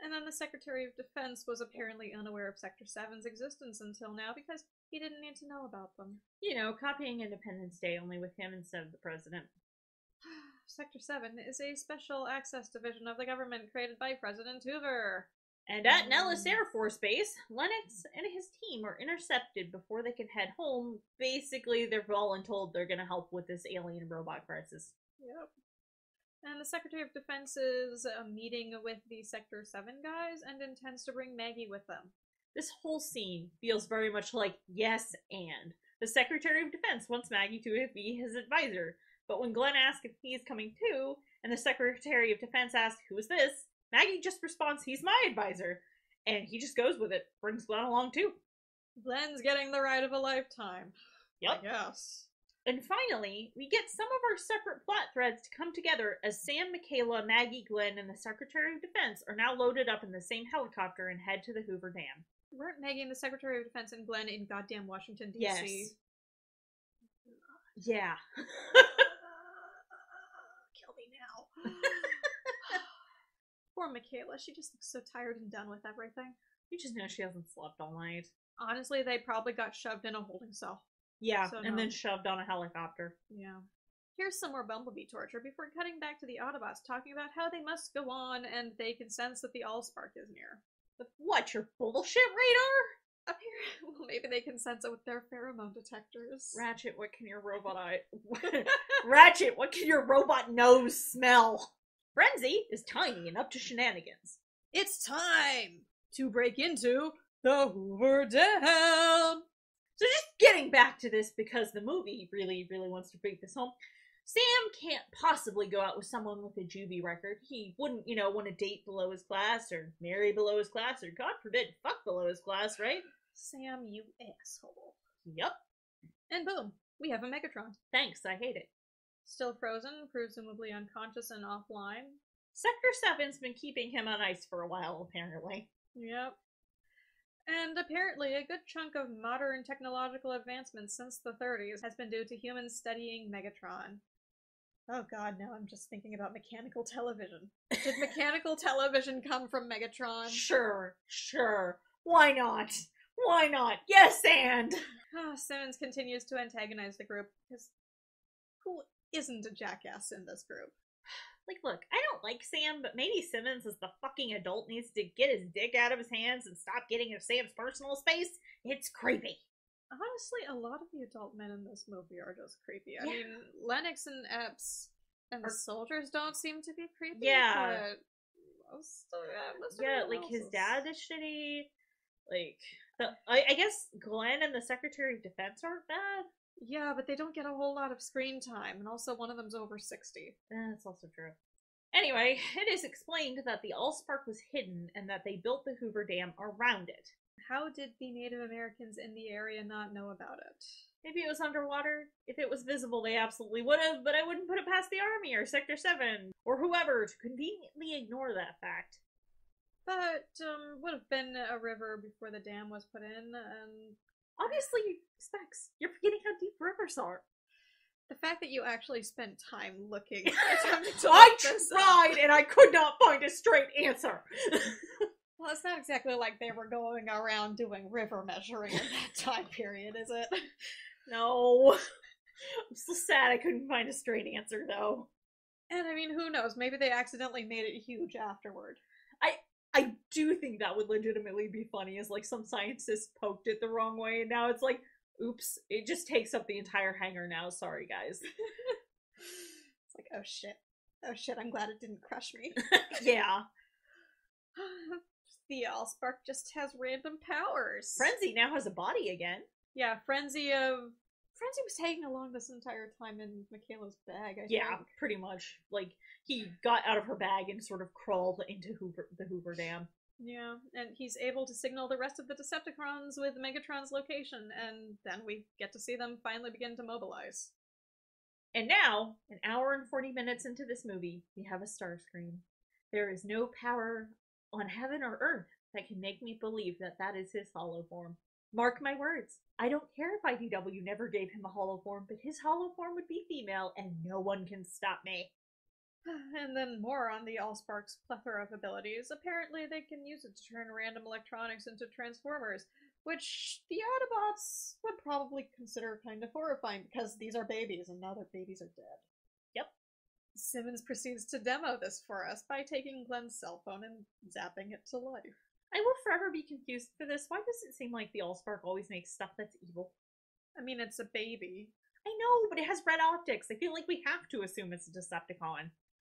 And then the Secretary of Defense was apparently unaware of Sector 7's existence until now because he didn't need to know about them. You know, copying Independence Day only with him instead of the president. Sector 7 is a special access division of the government created by President Hoover. And at Nellis Air Force Base, Lennox and his team are intercepted before they can head home. Basically, they're voluntold they're going to help with this alien robot crisis. Yep. And the Secretary of Defense is meeting with the Sector 7 guys and intends to bring Maggie with them. This whole scene feels very much like yes and. The Secretary of Defense wants Maggie to be his advisor, but when Glenn asks if he is coming too, and the Secretary of Defense asks, "Who is this?" Maggie just responds, "He's my advisor." And he just goes with it. Brings Glenn along too. Glenn's getting the ride of a lifetime. Yep. Yes. And finally, we get some of our separate plot threads to come together as Sam, Michaela, Maggie, Glenn, and the Secretary of Defense are now loaded up in the same helicopter and head to the Hoover Dam. Weren't Maggie and the Secretary of Defense and Glenn in goddamn Washington, D.C.? Yes. Yeah. Kill me now. Poor Michaela, she just looks so tired and done with everything. You just know she hasn't slept all night. Honestly, they probably got shoved in a holding cell. Yeah, So and no. then shoved on a helicopter. Yeah. Here's some more Bumblebee torture before cutting back to the Autobots talking about how they must go on and they can sense that the Allspark is near. But what, your bullshit radar? Well, maybe they can sense it with their pheromone detectors. Ratchet, what can your robot Ratchet, what can your robot nose smell? Frenzy is tiny and up to shenanigans. It's time to break into the Hoover Dam! So just getting back to this, because the movie really, really wants to break this home, Sam can't possibly go out with someone with a juvie record. He wouldn't, want to date below his class, or marry below his class, or God forbid, fuck below his class, right? Sam, you asshole. Yep. And boom, we have a Megatron. Thanks, I hate it. Still frozen, presumably unconscious and offline. Sector 7's been keeping him on ice for a while, apparently. Yep. And apparently a good chunk of modern technological advancements since the 30s has been due to humans studying Megatron. Oh god, now I'm just thinking about mechanical television. Did mechanical television come from Megatron? Sure. Why not? Why not? Yes, and! Simmons continues to antagonize the group, because who isn't a jackass in this group? Like, look, I don't like Sam, but maybe Simmons as the fucking adult needs to get his dick out of his hands and stop getting in Sam's personal space. It's creepy. Honestly, a lot of the adult men in this movie are just creepy. I Yeah. mean, Lennox and Epps and the soldiers don't seem to be creepy. Yeah. But most of Yeah, everyone like else his is- dad is shitty. Like, I guess Glenn and the Secretary of Defense aren't bad. Yeah, but they don't get a whole lot of screen time, and also one of them's over 60. That's also true. Anyway, it is explained that the Allspark was hidden and that they built the Hoover Dam around it. How did the Native Americans in the area not know about it? Maybe it was underwater. If it was visible, they absolutely would have, but I wouldn't put it past the Army or Sector 7 or whoever to conveniently ignore that fact. But, would have been a river before the dam was put in, and Obviously, Specs, you're forgetting how deep rivers are. the fact that you actually spent time looking, attempting to I look this up. tried and I could not find a straight answer. Well, it's not exactly like they were going around doing river measuring in that time period, is it? No. I'm still sad I couldn't find a straight answer, though. And I mean, who knows? Maybe they accidentally made it huge afterward. I do think that would legitimately be funny, as like some scientist poked it the wrong way, and now it's like, oops, it just takes up the entire hangar now. Sorry, guys. It's like, oh shit. Oh shit, I'm glad it didn't crush me. Yeah. The Allspark just has random powers. Frenzy now has a body again. Yeah, Frenzy was tagging along this entire time in Michaela's bag, I Yeah, think. pretty much. Like, he got out of her bag and sort of crawled into the Hoover Dam. Yeah, and he's able to signal the rest of the Decepticons with Megatron's location, and then we get to see them finally begin to mobilize. And now, an hour and 40 minutes into this movie, we have a Starscream. There is no power on heaven or earth that can make me believe that that is his hollow form. Mark my words. I don't care if IDW never gave him a hollow form, but his hollow form would be female, and no one can stop me. And then more on the Allspark's plethora of abilities. Apparently they can use it to turn random electronics into transformers, which the Autobots would probably consider kind of horrifying because these are babies and now their babies are dead. Yep. Simmons proceeds to demo this for us by taking Glenn's cell phone and zapping it to life. I will forever be confused for this. Why does it seem like the Allspark always makes stuff that's evil? I mean, it's a baby. I know, but it has red optics. I feel like we have to assume it's a Decepticon.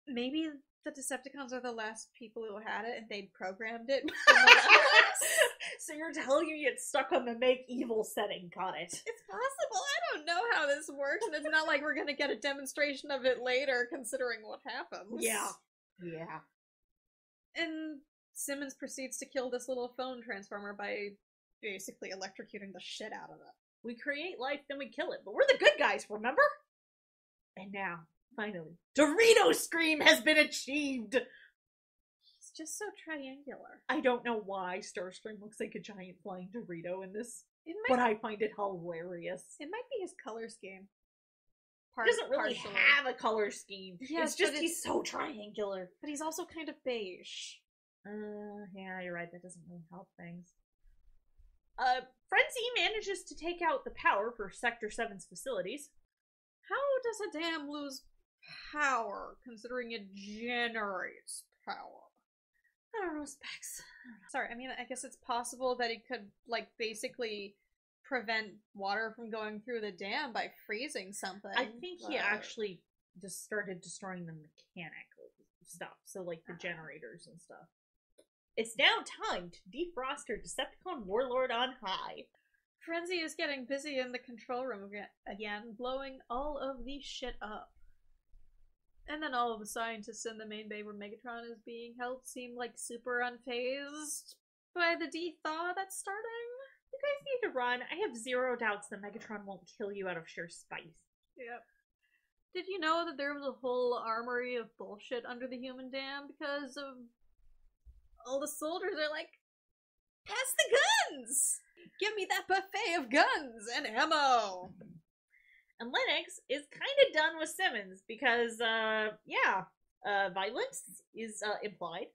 Maybe the Decepticons are the last people who had it and they'd programmed it. So you're telling me it's stuck on the make evil setting, got it. It's possible. I don't know how this works, and it's not like we're gonna get a demonstration of it later, considering what happens. Yeah. And Simmons proceeds to kill this little phone transformer by basically electrocuting the shit out of it. We create life, then we kill it, but we're the good guys, remember? And now, finally, Dorito Scream has been achieved! He's just so triangular. I don't know why Starscream looks like a giant flying Dorito in this, It but might, I find it hilarious. it might be his color scheme. He doesn't really Partially. have a color scheme. Yes, it's just but he's so triangular. But he's also kind of beige. Yeah, you're right. That doesn't really help things. Frenzy manages to take out the power for Sector 7's facilities. How does a dam lose power, considering it generates power? I don't know, Specs. Sorry, I mean, I guess it's possible that he could, like, basically prevent water from going through the dam by freezing something. I think he but- actually just started destroying the mechanical stuff, so like the generators and stuff. It's now time to defrost our Decepticon warlord on high. Frenzy is getting busy in the control room again, blowing all of the shit up. And then all of the scientists in the main bay where Megatron is being held seem like super unfazed by the de-thaw that's starting. You guys need to run. I have zero doubts that Megatron won't kill you out of sheer spite. Yep. Did you know that there was a whole armory of bullshit under the human dam because of all the soldiers are like, pass the guns! Give me that buffet of guns and ammo! And Lennox is kind of done with Simmons because, violence is implied.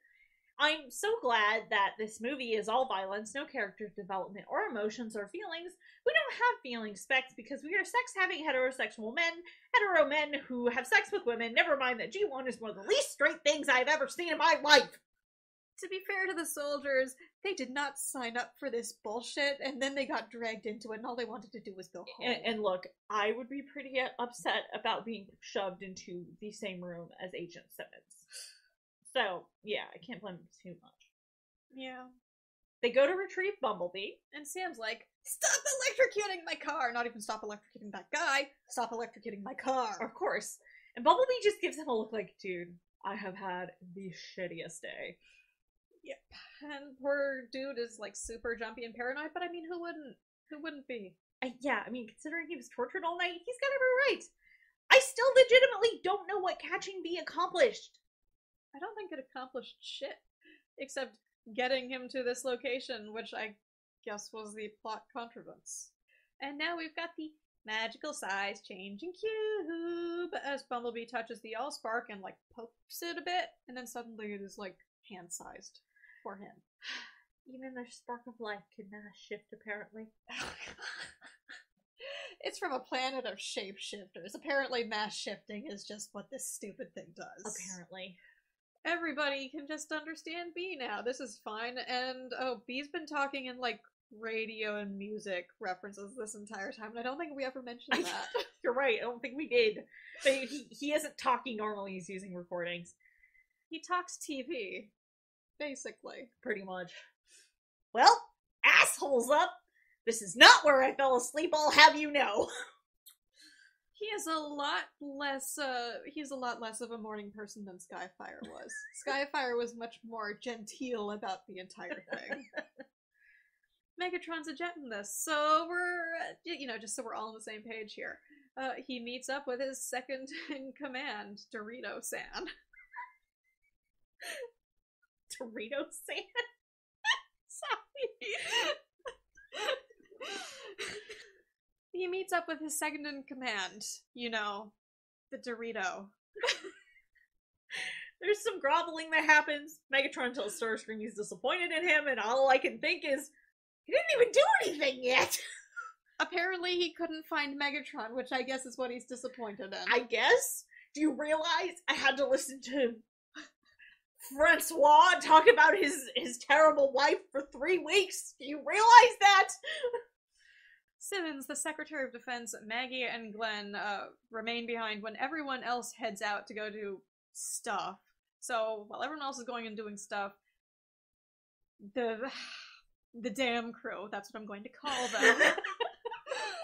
I'm so glad that this movie is all violence, no character development or emotions or feelings. We don't have feeling specs because we are sex-having heterosexual men, hetero men who have sex with women. Never mind that G1 is one of the least straight things I've ever seen in my life. To be fair to the soldiers, they did not sign up for this bullshit, and then they got dragged into it, and all they wanted to do was go home. And look, I would be pretty upset about being shoved into the same room as Agent Simmons. So, yeah, I can't blame them too much. Yeah. They go to retrieve Bumblebee. And Sam's like, stop electrocuting my car! Not even stop electrocuting that guy, stop electrocuting my car. Of course. And Bumblebee just gives him a look like, dude, I have had the shittiest day. Yep. And poor dude is like super jumpy and paranoid, but I mean, who wouldn't? Who wouldn't be? Yeah, I mean, considering he was tortured all night, he's got every right. I still legitimately don't know what catching Bee accomplished. I don't think it accomplished shit, except getting him to this location, which I guess was the plot contrivance. And now we've got the magical size changing cube as Bumblebee touches the Allspark and like pokes it a bit, and then suddenly it is like hand-sized for him. Even their spark of life can shift, apparently. It's from a planet of shapeshifters. Apparently mass shifting is just what this stupid thing does. Apparently. Everybody can just understand Bee now. This is fine. And, oh, Bee's been talking in, like, radio and music references this entire time, and I don't think we ever mentioned that. You're right, I don't think we did. But he isn't talking normally, he's using recordings. He talks TV. Basically. Pretty much. Well, assholes up! This is not where I fell asleep, I'll have you know. He is a lot less of a morning person than Skyfire was. Skyfire was much more genteel about the entire thing. Megatron's a jet in this, so we're, just so we're all on the same page here. He meets up with his second in command, Dorito-san. Dorito-san? Sorry. He meets up with his second in command, the Dorito. There's some groveling that happens. Megatron tells Starscream he's disappointed in him, and all I can think is, he didn't even do anything yet! Apparently he couldn't find Megatron, which I guess is what he's disappointed in. I guess? Do you realize I had to listen to Francois talk about his terrible wife for 3 weeks? Do you realize that? Simmons, the Secretary of Defense, Maggie, and Glenn remain behind when everyone else heads out to go do stuff. So, while everyone else is going and doing stuff, the damn crew, that's what I'm going to call them.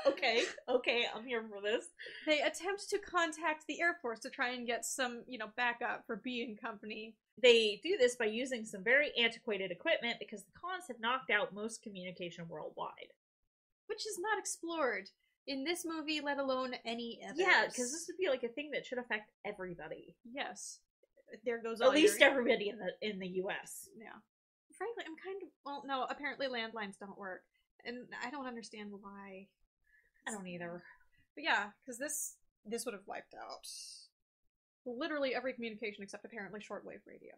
Okay, I'm here for this. They attempt to contact the Air Force to try and get some, backup for B and company. They do this by using some very antiquated equipment because the cons have knocked out most communication worldwide. Which is not explored in this movie, let alone any others. Yeah, because this would be like a thing that should affect everybody. Yes. There goes all At least everybody in the US. Yeah. Frankly, I'm kind of... Well, no, apparently landlines don't work. And I don't understand why. I don't either. But yeah, because this would have wiped out literally every communication except apparently shortwave radio.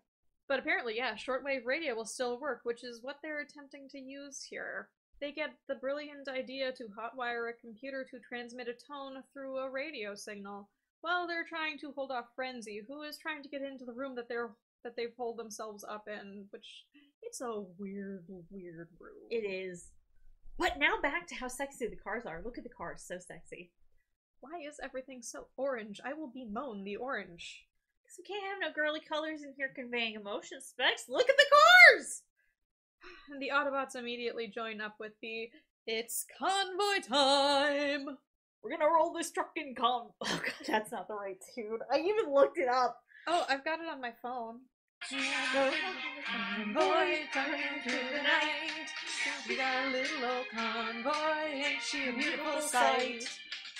But apparently, yeah, shortwave radio will still work, which is what they're attempting to use here. They get the brilliant idea to hotwire a computer to transmit a tone through a radio signal, while they're trying to hold off Frenzy, who is trying to get into the room that they've holed themselves up in, which it's a weird room. It is. But now back to how sexy the cars are. Look at the cars, so sexy. Why is everything so orange? I will bemoan the orange. Because we can't have no girly colors in here conveying emotion specs. Look at the cars! And the Autobots immediately join up with the, it's convoy time! We're gonna roll this truck in Oh god, that's not the right tune. I even looked it up. Oh, I've got it on my phone. Convoy turning through the night. We got a little old convoy, ain't she a beautiful sight?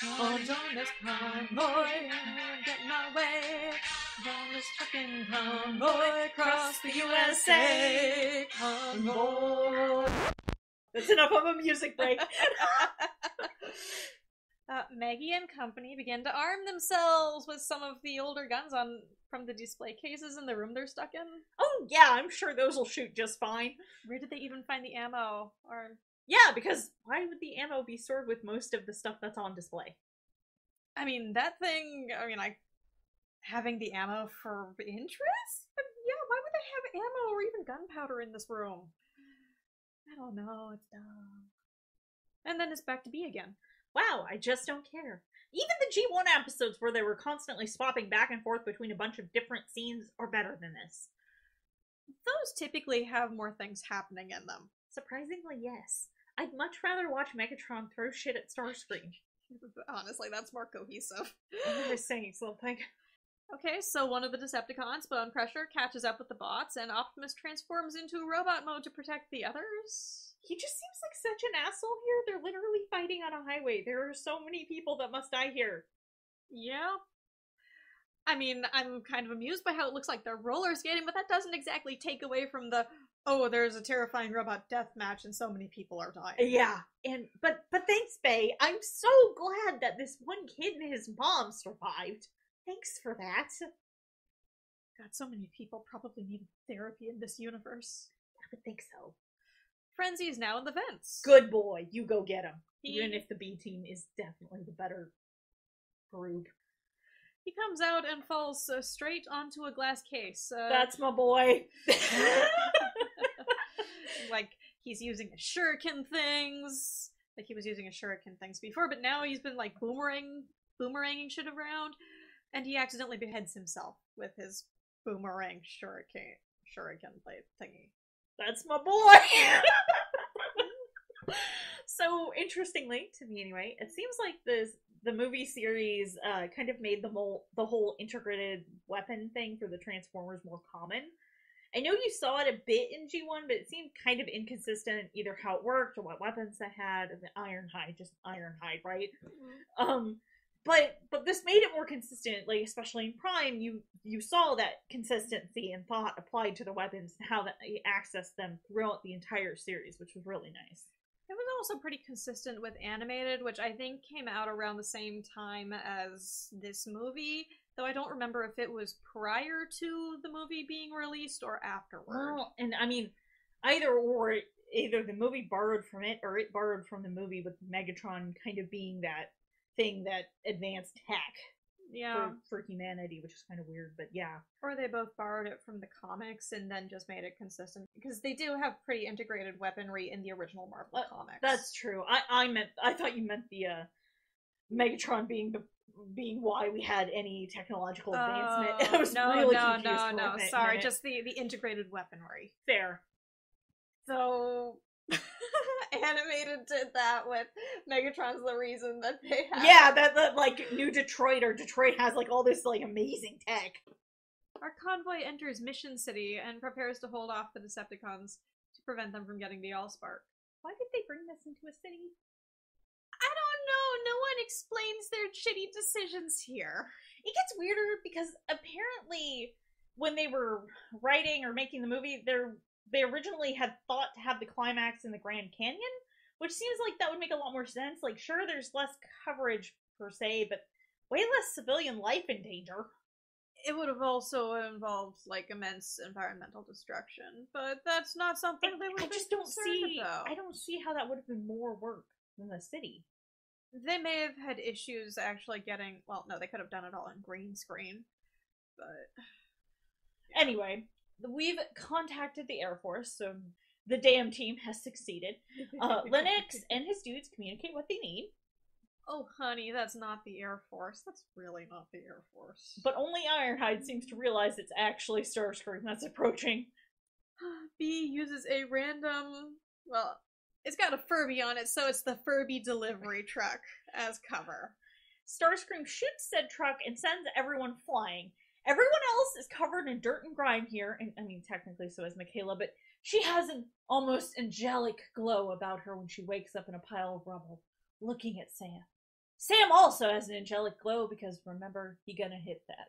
Oh, join this convoy, getting our way. Join this trucking convoy across the USA. Convoy. That's enough of a music break. Maggie and company began to arm themselves with some of the older guns from the display cases in the room they're stuck in. Oh yeah, I'm sure those will shoot just fine. Where did they even find the ammo? Or yeah, because why would the ammo be stored with most of the stuff that's on display? I mean, that thing, having the ammo for interest? Yeah, why would they have ammo or even gunpowder in this room? I don't know, it's dumb. And then it's back to B again. Wow, I just don't care. Even the G1 episodes where they were constantly swapping back and forth between a bunch of different scenes are better than this. Those typically have more things happening in them. Surprisingly, yes. I'd much rather watch Megatron throw shit at Starscream. Honestly, that's more cohesive. I'm just saying something. Okay, so one of the Decepticons, Bone Crusher, catches up with the bots, and Optimus transforms into robot mode to protect the others. He just seems like such an asshole here. They're literally fighting on a highway. There are so many people that must die here. Yeah. I mean, I'm kind of amused by how it looks like they're roller skating, but that doesn't exactly take away from the, oh, there's a terrifying robot death match and so many people are dying. Yeah, but thanks, Faye. I'm so glad that this one kid and his mom survived. Thanks for that. God, so many people probably need therapy in this universe. I would think so. Frenzy is now in the vents. Good boy. You go get him. Even if the B team is definitely the better group. He comes out and falls straight onto a glass case. That's my boy. Like, he's using a shuriken things. Like, he was using a shuriken things before, but now he's been, like, boomeranging shit around. And he accidentally beheads himself with his boomerang shuriken plate thingy. That's my boy! So, interestingly, to me anyway, it seems like the movie series kind of made the whole integrated weapon thing for the Transformers more common. I know you saw it a bit in G1, but it seemed kind of inconsistent, either how it worked or what weapons they had. The Ironhide, just Ironhide, right? Mm-hmm. But this made it more consistent, like especially in Prime, you saw that consistency and thought applied to the weapons and how that you accessed them throughout the entire series, which was really nice. It was also pretty consistent with animated, which I think came out around the same time as this movie, though I don't remember if it was prior to the movie being released or afterward. Well, and I mean, either the movie borrowed from it or it borrowed from the movie, with Megatron kind of being that thing that advanced tech for humanity, which is kind of weird, but yeah. Or they both borrowed it from the comics and then just made it consistent, because they do have pretty integrated weaponry in the original Marvel comics. That's true. I thought you meant the Megatron being why we had any technological advancement. I was really confused. No. Sorry, just the integrated weaponry. Fair. So Animated did that with Megatron's the reason that they have. Yeah, that like New Detroit, or Detroit has like all this like amazing tech. Our convoy enters Mission City and prepares to hold off the Decepticons to prevent them from getting the Allspark. Why did they bring this into a city? I don't know. No one explains their shitty decisions here. It gets weirder because apparently when they were writing or making the movie, they originally had thought to have the climax in the Grand Canyon, which seems like that would make a lot more sense. Like, sure, there's less coverage per se, but way less civilian life in danger. It would have also involved, like, immense environmental destruction, but that's not something they would have been concerned about. I don't see how that would have been more work than the city. They may have had issues actually getting... Well, no, they could have done it all in green screen, but... Yeah. Anyway, we've contacted the Air Force, so the damn team has succeeded. Lennox and his dudes communicate what they need. Oh, honey, that's not the Air Force. That's really not the Air Force. But only Ironhide seems to realize it's actually Starscream that's approaching. B uses a random... Well, it's got a Furby on it, so it's the Furby delivery truck as cover. Starscream shoots said truck and sends everyone flying. Everyone else is covered in dirt and grime here, and I mean, technically so is Michaela, but she has an almost angelic glow about her when she wakes up in a pile of rubble, looking at Sam. Sam also has an angelic glow, because remember, he gonna hit that.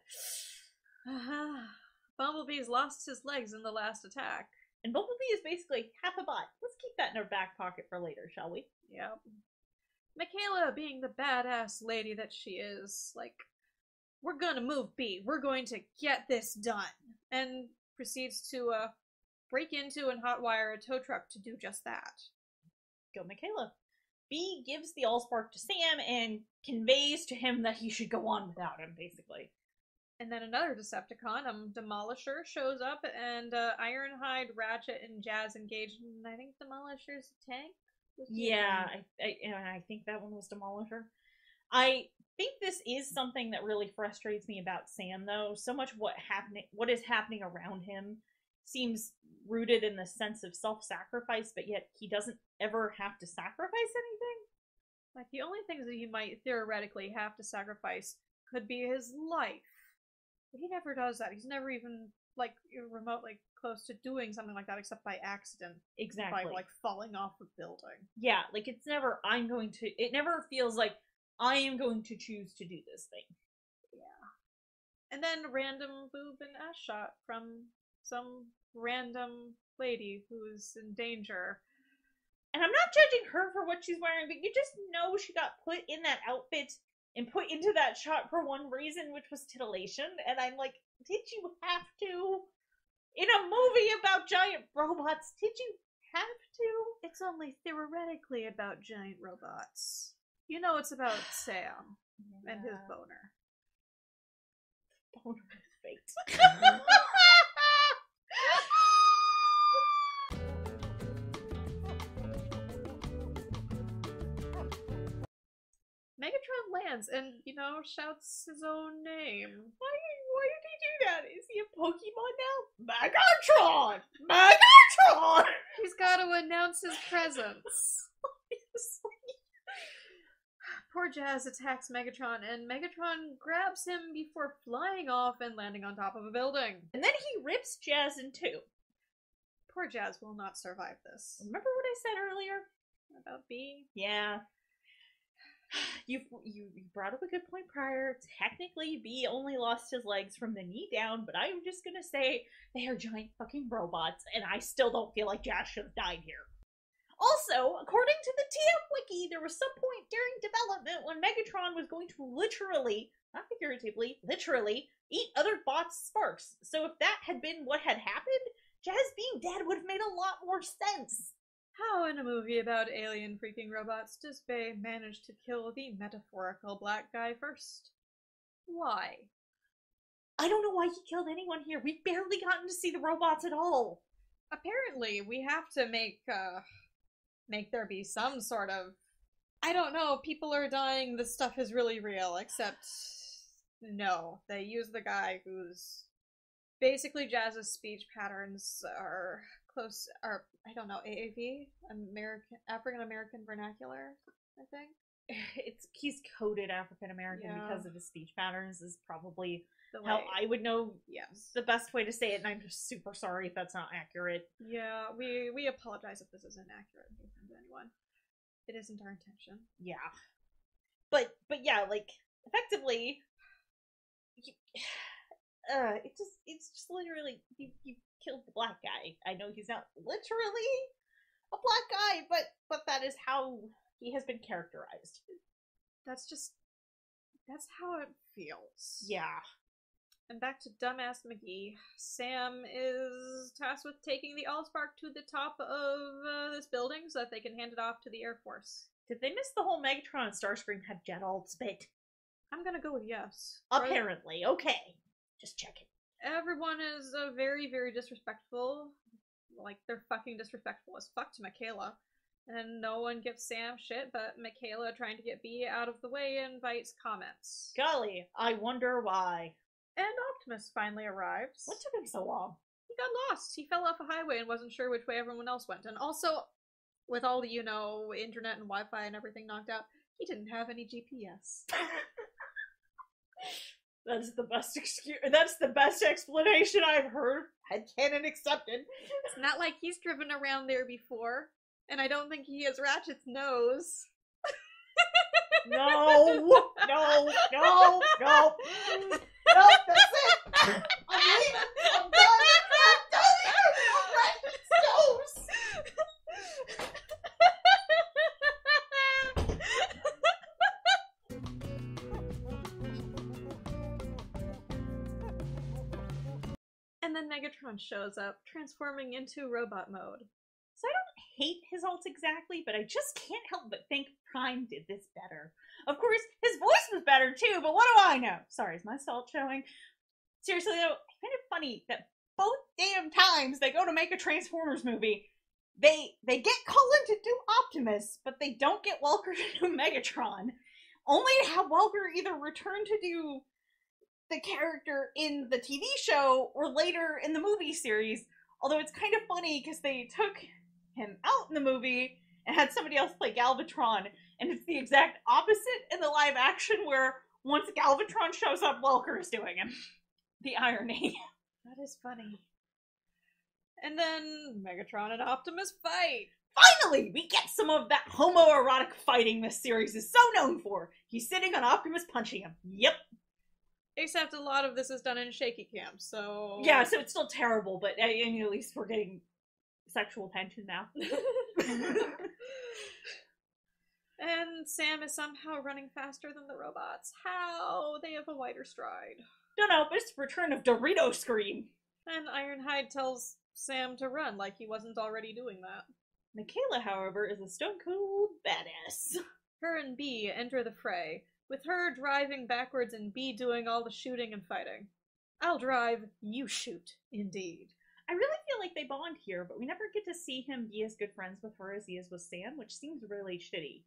Bumblebee's lost his legs in the last attack. And Bumblebee is basically half a bot. Let's keep that in our back pocket for later, shall we? Yep. Michaela, being the badass lady that she is, like, we're gonna move B. We're going to get this done. And proceeds to break into and hotwire a tow truck to do just that. Go Michaela. B gives the Allspark to Sam and conveys to him that he should go on without him, basically. And then another Decepticon, Demolisher, shows up, and Ironhide, Ratchet, and Jazz engage in, I think, Demolisher's tank? Yeah, I think that one was Demolisher. I think this is something that really frustrates me about Sam, though. So much what is happening around him seems rooted in the sense of self-sacrifice, but yet he doesn't ever have to sacrifice anything. Like, the only things that he might theoretically have to sacrifice could be his life. But he never does that. He's never even, like, remotely close to doing something like that except by accident. Exactly. By, like, falling off a building. Yeah, like, it's never, it never feels like, I am going to choose to do this thing. Yeah. And then random boob and ass shot from some random lady who's in danger. And I'm not judging her for what she's wearing, but you just know she got put in that outfit and put into that shot for one reason, which was titillation. And I'm like, did you have to? In a movie about giant robots, did you have to? It's only theoretically about giant robots. You know it's about Sam and his boner. Boner is fate. Megatron lands and, shouts his own name. Why did he do that? Is he a Pokemon now? Megatron! Megatron! He's got to announce his presence. Poor Jazz attacks Megatron, and Megatron grabs him before flying off and landing on top of a building. And then he rips Jazz in two. Poor Jazz will not survive this. Remember what I said earlier? About B? Yeah. You brought up a good point prior. Technically, B only lost his legs from the knee down, but I'm just gonna say they are giant fucking robots, and I still don't feel like Jazz should have died here. Also, according to the TM Wiki, there was some point during development when Megatron was going to literally, not figuratively, literally, eat other bots' sparks. So if that had been what had happened, Jazz being dead would have made a lot more sense. How in a movie about alien freaking robots does Bay manage to kill the metaphorical black guy first? Why? I don't know why he killed anyone here. We've barely gotten to see the robots at all. Apparently, we have to make there be some sort of... I don't know, people are dying, this stuff is really real, except... No. They use the guy who's... Basically, Jazz's speech patterns are I don't know, AAV? African-American Vernacular, I think? He's coded African-American because of his speech patterns is probably how I would know the best way to say it, and I'm just super sorry if that's not accurate. Yeah, we apologize if this isn't accurate to anyone. It isn't our intention. Yeah. But yeah, like, effectively, it's just literally, you killed the black guy. I know he's not literally a black guy, but that is how he has been characterized. That's how it feels. Yeah. And back to Dumbass McGee. Sam is tasked with taking the Allspark to the top of this building so that they can hand it off to the Air Force. Did they miss the whole Megatron and Starscream have jet alts bit? I'm gonna go with yes. Apparently. Okay. Just checking. Everyone is very, very disrespectful. Like, they're fucking disrespectful as fuck to Michaela. And no one gives Sam shit, but Michaela, trying to get B out of the way, invites comments. Golly, I wonder why. And Optimus finally arrives. What took him so long? He got lost. He fell off a highway and wasn't sure which way everyone else went. And also, with all the, internet and Wi-Fi and everything knocked out, he didn't have any GPS. That's the best excuse. That's the best explanation I've heard. Headcanon accepted. It's not like he's driven around there before, and I don't think he has Ratchet's nose. No, no, no, no. No, that's it. I'm leaving. I'm done. I'm done with Ratchet's nose. And then Megatron shows up, transforming into robot mode. So I don't hate his ult exactly, but I just can't help but think Prime did this better. Of course, his voice was better too, but what do I know? Sorry, is my salt showing? Seriously though, I find it funny that both damn times they go to make a Transformers movie, they get Cullen to do Optimus, but they don't get Welker to do Megatron. Only to have Welker either return to do the character in the TV show or later in the movie series. Although it's kind of funny because they took him out in the movie and had somebody else play Galvatron, and it's the exact opposite in the live action where once Galvatron shows up, Welker is doing him. The irony. That is funny. And then Megatron and Optimus fight! Finally, we get some of that homoerotic fighting this series is so known for. He's sitting on Optimus punching him. Yep. Except a lot of this is done in shaky cam, so... Yeah, so it's still terrible, but at least we're getting sexual tension now. And Sam is somehow running faster than the robots. How? They have a wider stride. Don't know, but it's the return of Dorito Scream. And Ironhide tells Sam to run like he wasn't already doing that. Michaela, however, is a stone cold badass. Her and Bee enter the fray, with her driving backwards and Bee doing all the shooting and fighting. I'll drive, you shoot, indeed. I really feel like they bond here, but we never get to see him be as good friends with her as he is with Sam, which seems really shitty.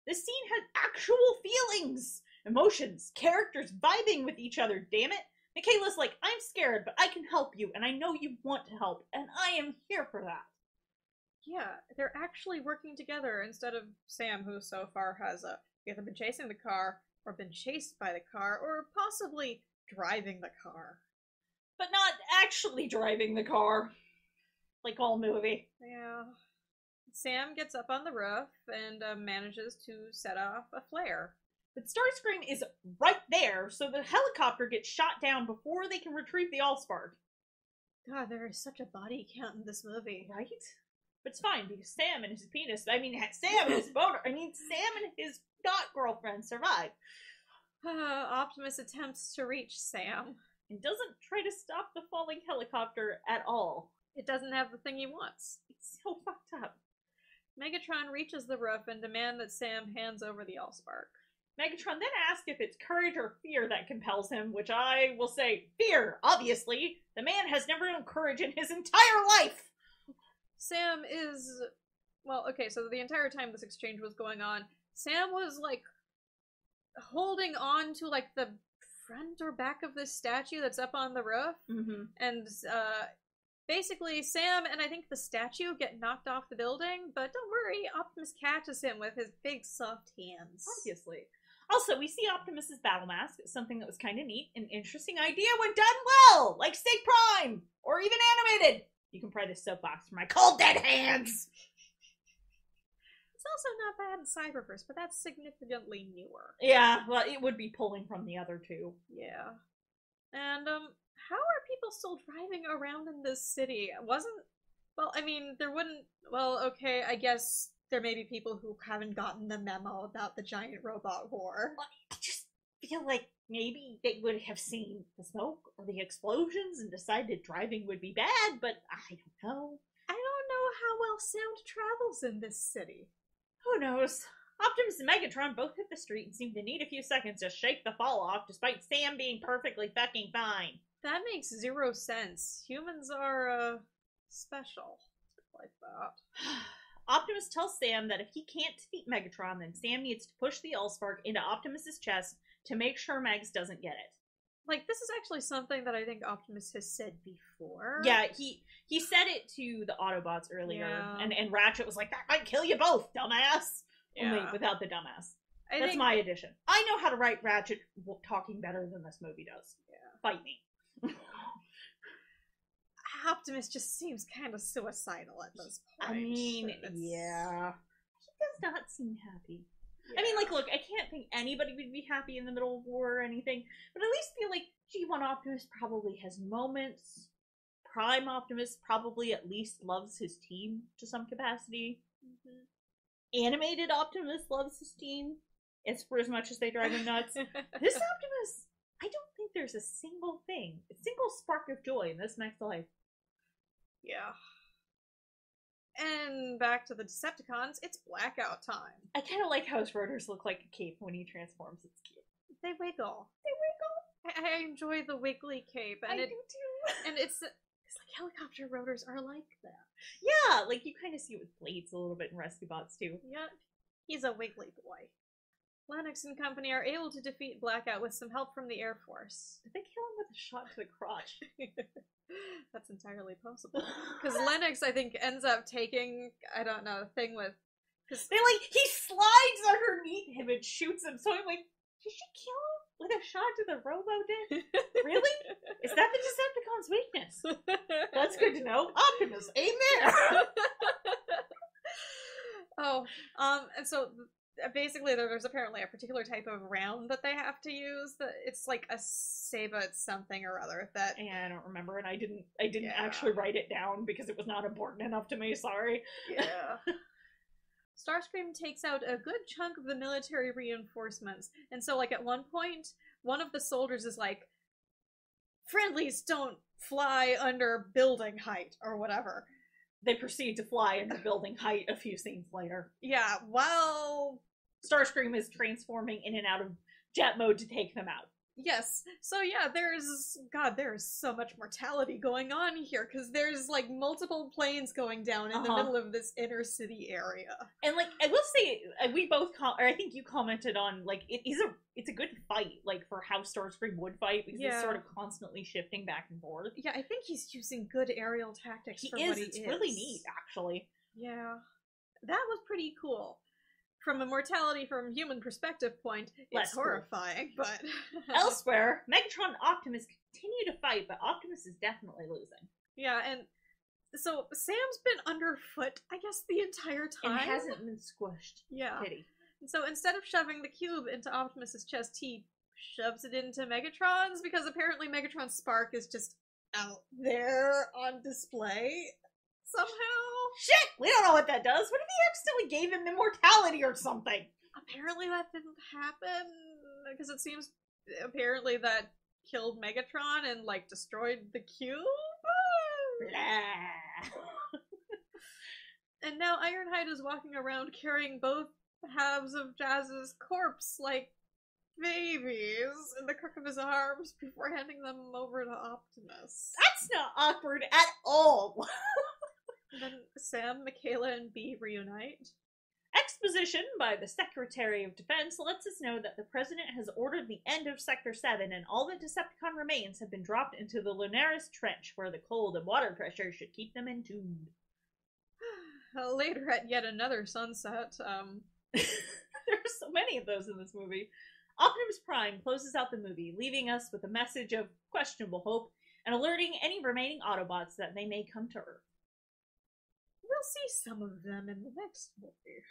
This scene has actual feelings, emotions, characters vibing with each other, damn it. Michaela's like, I'm scared, but I can help you, and I know you want to help, and I am here for that. Yeah, they're actually working together instead of Sam, who so far has either been chasing the car, or been chased by the car, or possibly driving the car. But not actually driving the car. Like all movie. Yeah. Sam gets up on the roof and manages to set off a flare. But Starscream is right there, so the helicopter gets shot down before they can retrieve the Allspark. God, there is such a body count in this movie. Right? But it's fine, because Sam and his Sam and his boner, Sam and his not-girlfriend survive. Optimus attempts to reach Sam. And doesn't try to stop the falling helicopter at all. It doesn't have the thing he wants. It's so fucked up. Megatron reaches the roof and demands that Sam hands over the Allspark. Megatron then asks if it's courage or fear that compels him, which I will say, fear, obviously. The man has never known courage in his entire life! Sam is... Well, okay, so the entire time this exchange was going on, Sam was, like, holding on to, like, the front or back of this statue that's up on the roof. Mm-hmm. And, basically, Sam and I think the statue get knocked off the building, but don't worry, Optimus catches him with his big, soft hands. Obviously. Also, we see Optimus's battle mask. It's something that was kind of neat. An interesting idea when done well! Like Snake Prime! Or even animated! You can pry this soapbox for my cold dead hands! It's also not bad in Cyberverse, but that's significantly newer. Yeah, well, it would be pulling from the other two. Yeah. And, how are people still driving around in this city? Well, I mean, there wouldn't... Well, okay, I guess there may be people who haven't gotten the memo about the giant robot war. I just feel like maybe they would have seen the smoke or the explosions and decided driving would be bad, but I don't know. I don't know how well sound travels in this city. Who knows? Optimus and Megatron both hit the street and seem to need a few seconds to shake the fall off, despite Sam being perfectly fucking fine. That makes zero sense. Humans are, special. Like that. Optimus tells Sam that if he can't defeat Megatron, then Sam needs to push the Allspark into Optimus's chest to make sure Megs doesn't get it. Like, this is actually something that I think Optimus has said before. Yeah, he said it to the Autobots earlier, Yeah. and Ratchet was like, that might kill you both, dumbass! Yeah. Only without the dumbass. I That's think... my addition. I know how to write Ratchet talking better than this movie does. Yeah. Fight me. Optimus just seems kind of suicidal at this point. I mean, yeah. He does not seem happy. Yeah. I mean, like, look, I can't think anybody would be happy in the middle of war or anything, but at least feel like G1 Optimus probably has moments. Prime Optimus probably at least loves his team to some capacity. Mm-hmm. Animated Optimus loves his team. It's for as much as they drive him nuts. This Optimus, I don't think there's a single spark of joy in this next life. Yeah. And back to the Decepticons, it's Blackout time. I kind of like how his rotors look like a cape when he transforms. It's cute. They wiggle. They wiggle. I enjoy the wiggly cape, and I do too. And it's like helicopter rotors are like that. Yeah, like you kind of see it with Blades a little bit in Rescue Bots too. Yep. He's a wiggly boy. Lennox and company are able to defeat Blackout with some help from the Air Force. Did they kill him with a shot to the crotch? That's entirely possible. Because Lennox, I think, ends up taking, I don't know, the thing with... He slides underneath him and shoots him, so I'm like, did she kill him with a shot to the robo-dick? Really? Is that the Decepticon's weakness? That's good to know. Optimus, aim there! And so basically there's apparently a particular type of round that they have to use. That it's like a Sabot something or other that... Yeah, I don't remember, and I didn't actually write it down because it was not important enough to me, sorry. Yeah. Starscream takes out a good chunk of the military reinforcements, and so like at one point, one of the soldiers is like, friendlies don't fly under building height, or whatever. They proceed to fly into building height a few scenes later. Yeah, while Starscream is transforming in and out of jet mode to take them out. Yes. So yeah, there's so much mortality going on here, because there's like multiple planes going down in the middle of this inner city area. And like, I will say, we both, or I think you commented on, like, it's a good fight, like, for how Starscream would fight, because he's sort of constantly shifting back and forth. Yeah, I think he's using good aerial tactics for what he is. It's really neat, actually. Yeah. That was pretty cool. From a mortality from human perspective point, it's horrifying, but... Elsewhere, Megatron and Optimus continue to fight, but Optimus is definitely losing. Yeah, and so Sam's been underfoot, I guess, the entire time. And hasn't been squished. Yeah. Pity. And so instead of shoving the cube into Optimus's chest, he shoves it into Megatron's, because apparently Megatron's spark is just out there on display somehow. Shit! We don't know what that does. What if he accidentally gave him immortality or something? Apparently that didn't happen, because it seems apparently that killed Megatron and, like, destroyed the cube? Blah. And now Ironhide is walking around carrying both halves of Jazz's corpse like babies in the crook of his arms before handing them over to Optimus. That's not awkward at all! And then Sam, Michaela, and Bee reunite. Exposition by the Secretary of Defense lets us know that the President has ordered the end of Sector 7 and all the Decepticon remains have been dropped into the Lunaris Trench, where the cold and water pressure should keep them entombed. Later at yet another sunset, There are so many of those in this movie. Optimus Prime closes out the movie, leaving us with a message of questionable hope and alerting any remaining Autobots that they may come to Earth. We'll see some of them in the next movie.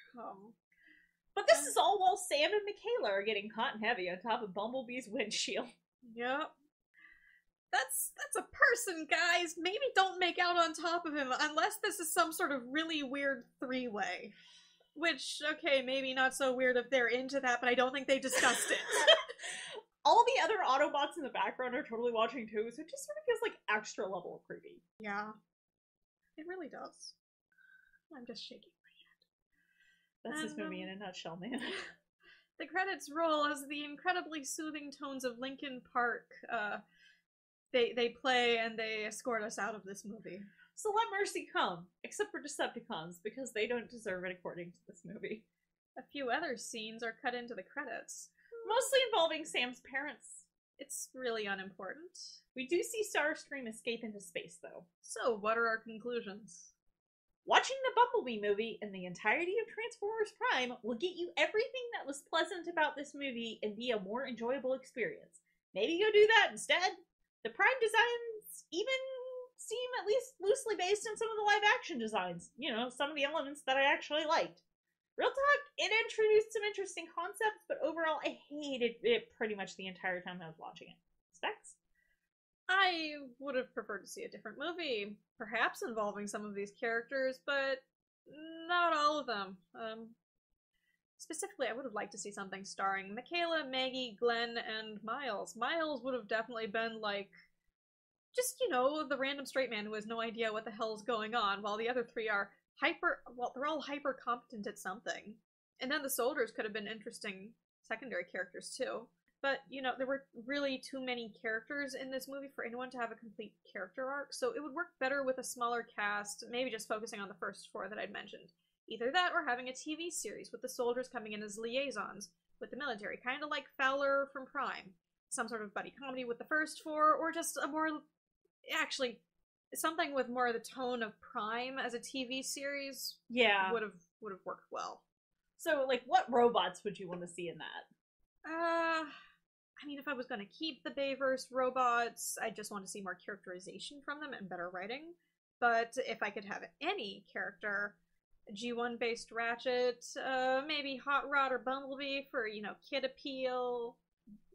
But this is all while Sam and Michaela are getting hot and heavy on top of Bumblebee's windshield. Yep. That's a person, guys! Maybe don't make out on top of him, unless this is some sort of really weird three-way. Which, okay, maybe not so weird if they're into that, but I don't think they discussed it. All the other Autobots in the background are totally watching too, so it just sort of feels like extra level of creepy. Yeah. It really does. I'm just shaking my head. That's this movie in a nutshell, man. The credits roll as the incredibly soothing tones of Linkin Park, they play and they escort us out of this movie. So let mercy come, except for Decepticons, because they don't deserve it according to this movie. A few other scenes are cut into the credits. Mostly involving Sam's parents. It's really unimportant. We do see Starscream escape into space, though. So, what are our conclusions? Watching the Bumblebee movie and the entirety of Transformers Prime will get you everything that was pleasant about this movie and be a more enjoyable experience. Maybe go do that instead. The Prime designs even seem at least loosely based on some of the live-action designs. You know, some of the elements that I actually liked. Real talk, it introduced some interesting concepts, but overall I hated it pretty much the entire time I was watching it. Specs? I would have preferred to see a different movie, perhaps involving some of these characters, but not all of them. specifically, I would have liked to see something starring Michaela, Maggie, Glenn, and Miles. Miles would have definitely been like, just, the random straight man who has no idea what the hell's going on, while the other three are they're all hyper competent at something. And then the soldiers could have been interesting secondary characters too. But, there were really too many characters in this movie for anyone to have a complete character arc, so it would work better with a smaller cast, maybe just focusing on the first four that I'd mentioned. Either that or having a TV series with the soldiers coming in as liaisons with the military, kind of like Fowler from Prime. Some sort of buddy comedy with the first four, or just a more... Actually, something with more of the tone of Prime as a TV series would have worked well. So, like, what robots would you want to see in that? If I was going to keep the Bayverse robots, I just want to see more characterization from them and better writing. But if I could have any character, G1-based Ratchet, maybe Hot Rod or Bumblebee for, kid appeal.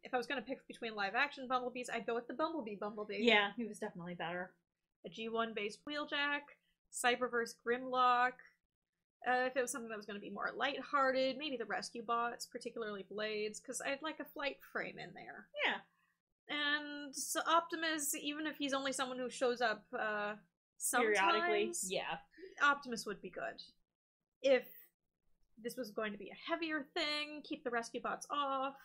If I was going to pick between live-action Bumblebees, I'd go with the Bumblebee. Yeah, he was definitely better. A G1-based Wheeljack, Cyberverse Grimlock. If it was something that was going to be more lighthearted, maybe the Rescue Bots, particularly Blades, because I'd like a flight frame in there. Yeah. And so Optimus, even if he's only someone who shows up periodically, sometimes, yeah, Optimus would be good. If this was going to be a heavier thing, keep the Rescue Bots off.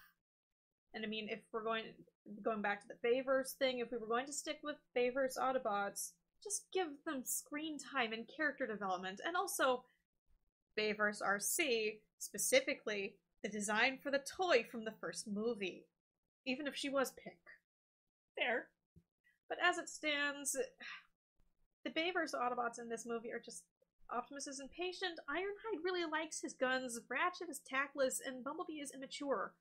And if we're going back to the Bayverse thing, if we were going to stick with Bayverse Autobots, just give them screen time and character development, and also Bayverse RC, specifically the design for the toy from the first movie, even if she was pink. Fair. But as it stands, the Bayverse Autobots in this movie are just... Optimus is impatient, Ironhide really likes his guns, Ratchet is tactless, and Bumblebee is immature.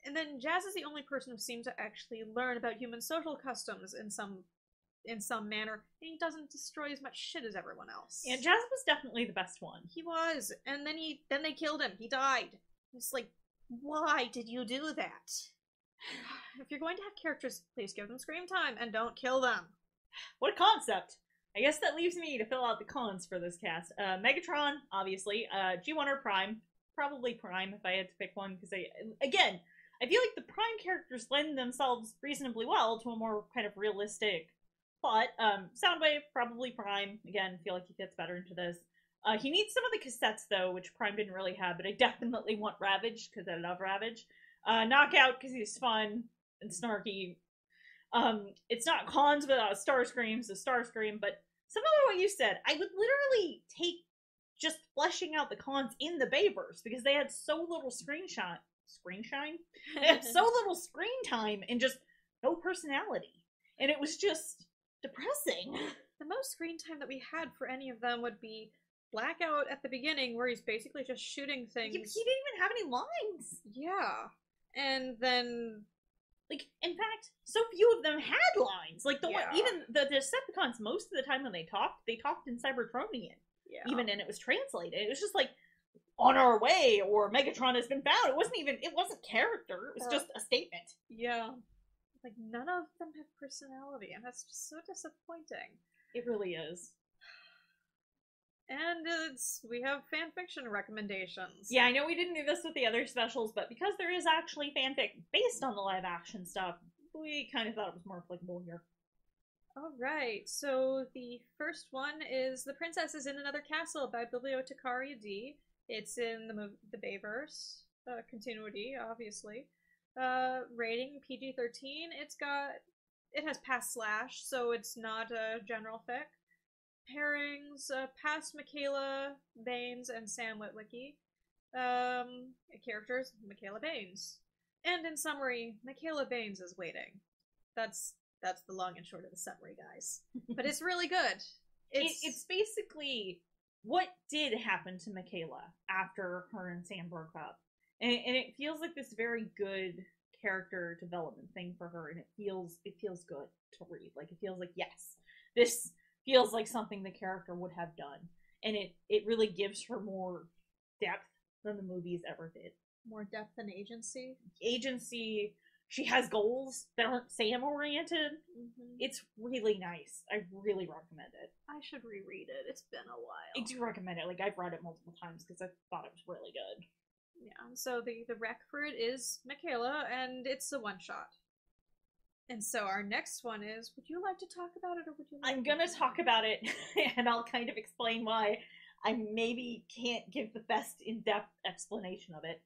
And then Jazz is the only person who seemed to actually learn about human social customs in some manner, and he doesn't destroy as much shit as everyone else. Yeah, Jazz was definitely the best one. He was, and then they killed him. He died. It's like, why did you do that? If you're going to have characters, please give them screen time and don't kill them. What a concept! I guess that leaves me to fill out the cons for this cast. Megatron, obviously. G1 or Prime. Probably Prime if I had to pick one, because I feel like the Prime characters lend themselves reasonably well to a more kind of realistic plot. Soundwave, probably Prime. Again, feel like he fits better into this. He needs some of the cassettes, though, which Prime didn't really have, but I definitely want Ravage, because I love Ravage. Knockout, because he's fun and snarky. It's not cons without Starscream, so Starscream, but similar to what you said, I would literally take just fleshing out the cons in the Bayverse, because they had so little screen shine? They had so little screen time and just no personality. And it was just depressing. The most screen time that we had for any of them would be Blackout at the beginning, where he's basically just shooting things. He didn't even have any lines. Yeah. And then... in fact, so few of them had lines. Even the Decepticons, most of the time when they talked in Cybertronian. Yeah. Even, and it was translated. It was just like, on our way, or Megatron has been found. It wasn't character. It was just a statement. Yeah. None of them have personality, and that's just so disappointing. It really is. And we have fanfiction recommendations. Yeah, I know we didn't do this with the other specials, but because there is actually fanfic based on the live action stuff, we kind of thought it was more applicable here. Alright, so the first one is The Princess is in Another Castle by Bibliotecaria D. It's in the Bayverse continuity, obviously. Rating PG-13. It has past slash, so it's not a general fic. Pairings, past Michaela Baines and Sam Witwicky. Characters, Michaela Baines. And in summary, Michaela Baines is waiting. That's the long and short of the summary, guys. But it's really good. It's basically what did happen to Michaela after her and Sam broke up. And it feels like this very good character development thing for her, and it feels good to read. It feels like, yes, this feels like something the character would have done. And it really gives her more depth than the movies ever did. More depth and agency? Agency. She has goals that aren't Sam-oriented. Mm-hmm. It's really nice. I really recommend it. I should reread it. It's been a while. I do recommend it. I've read it multiple times because I thought it was really good. Yeah, so the rec for it is Michaela, and it's a one-shot. And so our next one is, would you like to talk about it, or would you like I'm gonna talk about it, and I'll kind of explain why I maybe can't give the best in-depth explanation of it.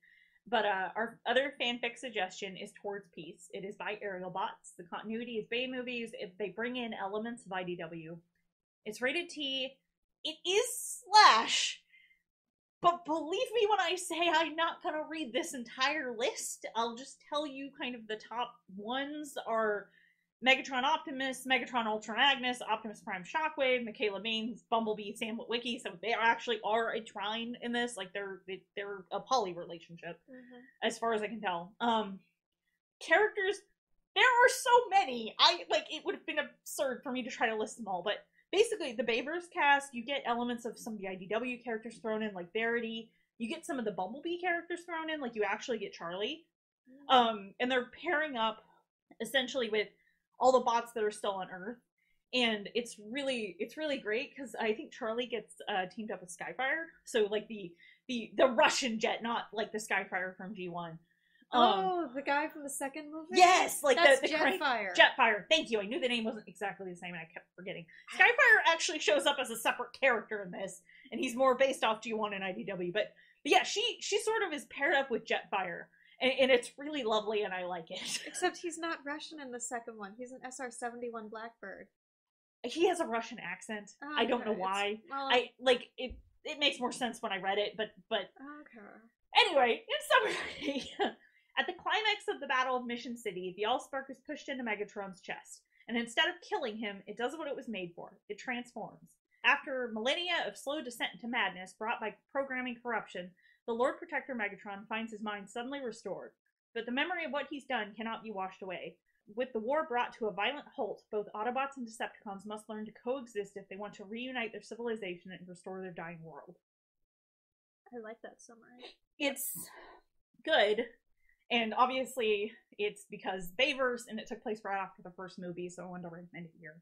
But our other fanfic suggestion is Towards Peace. It is by Ariel Bots. The continuity is Bay movies. They bring in elements of IDW. It's rated T. It is slash. But believe me when I say I'm not going to read this entire list. I'll just tell you kind of the top ones are Megatron Optimus, Megatron Ultra Magnus, Optimus Prime Shockwave, Michaela Baines, Bumblebee, Sam Witwicky. So they actually are a trine in this. Like, they're a poly relationship, as far as I can tell. Characters, there are so many. It would have been absurd for me to try to list them all, but basically, the Bayverse cast, you get elements of some of the IDW characters thrown in, like Verity. You get some of the Bumblebee characters thrown in, like you actually get Charlie. And they're pairing up, essentially, with all the bots that are still on Earth. And it's really great, because I think Charlie gets teamed up with Skyfire. So, like, the Russian jet, not, like, the Skyfire from G1. The guy from the second movie? Yes! Like, that's the Jetfire. Jetfire, thank you. I knew the name wasn't exactly the same, and I kept forgetting. Skyfire actually shows up as a separate character in this, and he's more based off G1 and IDW. But yeah, she sort of is paired up with Jetfire, and it's really lovely, and I like it. Except he's not Russian in the second one. He's an SR-71 Blackbird. He has a Russian accent. Oh, I don't know why. It makes more sense when I read it, but okay. Anyway, in summary, at the climax of the Battle of Mission City, the Allspark is pushed into Megatron's chest, and instead of killing him, it does what it was made for. It transforms. After millennia of slow descent into madness brought by programming corruption, the Lord Protector Megatron finds his mind suddenly restored. But the memory of what he's done cannot be washed away. With the war brought to a violent halt, both Autobots and Decepticons must learn to coexist if they want to reunite their civilization and restore their dying world. I like that summary. It's good, and obviously it's because Bayverse, and it took place right after the first movie, so I wanted to recommend it here.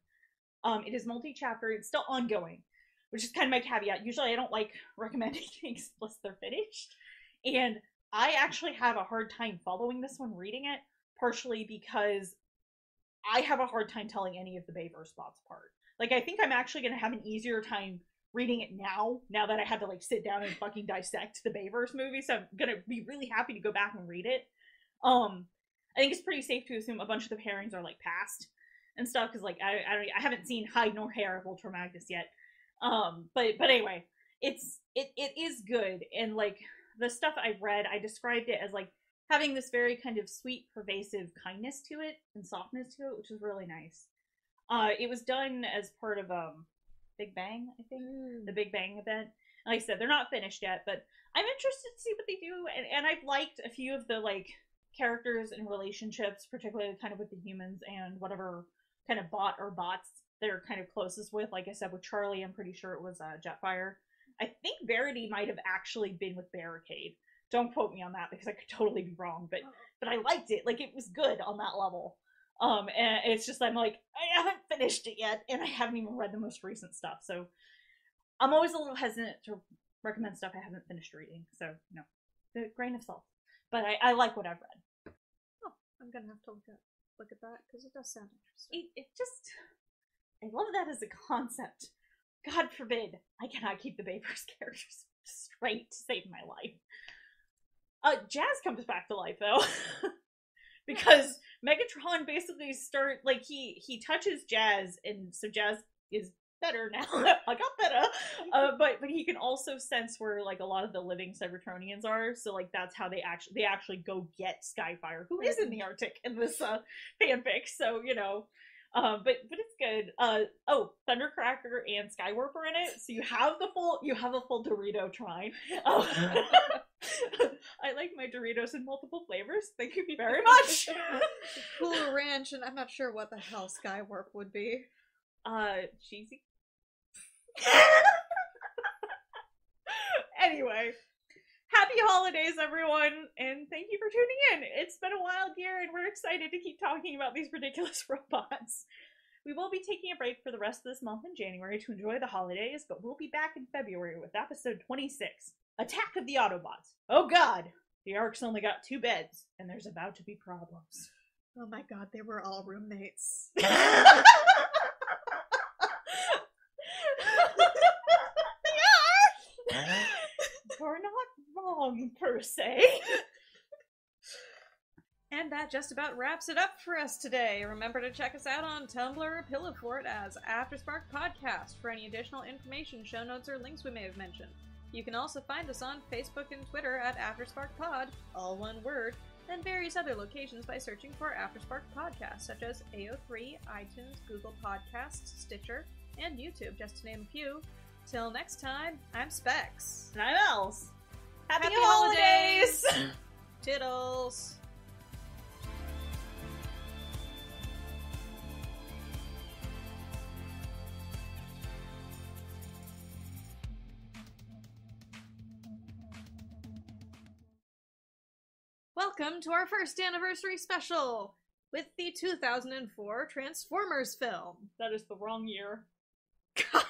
It is multi-chapter. It's still ongoing, which is kind of my caveat. Usually I don't like recommending things unless they're finished, and I actually have a hard time following this one reading it, partially because I have a hard time telling any of the Bayverse spots apart. Like, I think I'm actually going to have an easier time reading it now that I had to, like, sit down and fucking dissect the Bayverse movie, so I'm gonna be really happy to go back and read it. I think it's pretty safe to assume a bunch of the pairings are, like, past and stuff, because, like, I haven't seen hide nor hair of Ultra Magnus yet. But anyway, it is good, and, like, the stuff I read, I described it as, like, having this very kind of sweet, pervasive kindness to it, and softness to it, which is really nice. It was done as part of, Big Bang, I think. The Big Bang event. Like I said, they're not finished yet, but I'm interested to see what they do, and I've liked a few of the, like, characters and relationships, particularly kind of with the humans and whatever kind of bot or bots they're kind of closest with. Like I said, with Charlie, I'm pretty sure it was Jetfire. I think Verity might have actually been with Barricade. Don't quote me on that, because I could totally be wrong, but I liked it. Like, it was good on that level. And it's just, I'm like, I haven't finished it yet, and I haven't even read the most recent stuff, so I'm always a little hesitant to recommend stuff I haven't finished reading, so, you know, the grain of salt. But I like what I've read. Oh, I'm gonna have to look at that, because it does sound interesting. I love that as a concept. God forbid I cannot keep the Bayverse characters straight to save my life. Jazz comes back to life, though. Because Megatron basically he touches Jazz, and so Jazz is better now. I got better. But he can also sense where, like, a lot of the living Cybertronians are, so, like, that's how they actually go get Skyfire, who is in the Arctic in this fanfic, so, you know. But it's good. Thundercracker and Skywarper in it, so you have a full Dorito trine. I like my Doritos in multiple flavors. Thank you very much. Cool Ranch, and I'm not sure what the hell Skywarp would be. Cheesy. Anyway, happy holidays, everyone, and thank you for tuning in. It's been a wild year, and we're excited to keep talking about these ridiculous robots. We will be taking a break for the rest of this month in January to enjoy the holidays, but we'll be back in February with episode 26, Attack of the Autobots. Oh god! The Ark's only got 2 beds, and there's about to be problems. Oh my god, they were all roommates. They are! We're not wrong, per se. And that just about wraps it up for us today. Remember to check us out on Tumblr or Pillow Fort as Afterspark Podcast for any additional information, show notes, or links we may have mentioned. You can also find us on Facebook and Twitter at Afterspark Pod, all one word, and various other locations by searching for Afterspark Podcast, such as AO3, iTunes, Google Podcasts, Stitcher, and YouTube, just to name a few. Till next time, I'm Specs. And I'm Els. Happy holidays! holidays! Tiddles! Welcome to our first anniversary special with the 2004 Transformers film. That is the wrong year. God!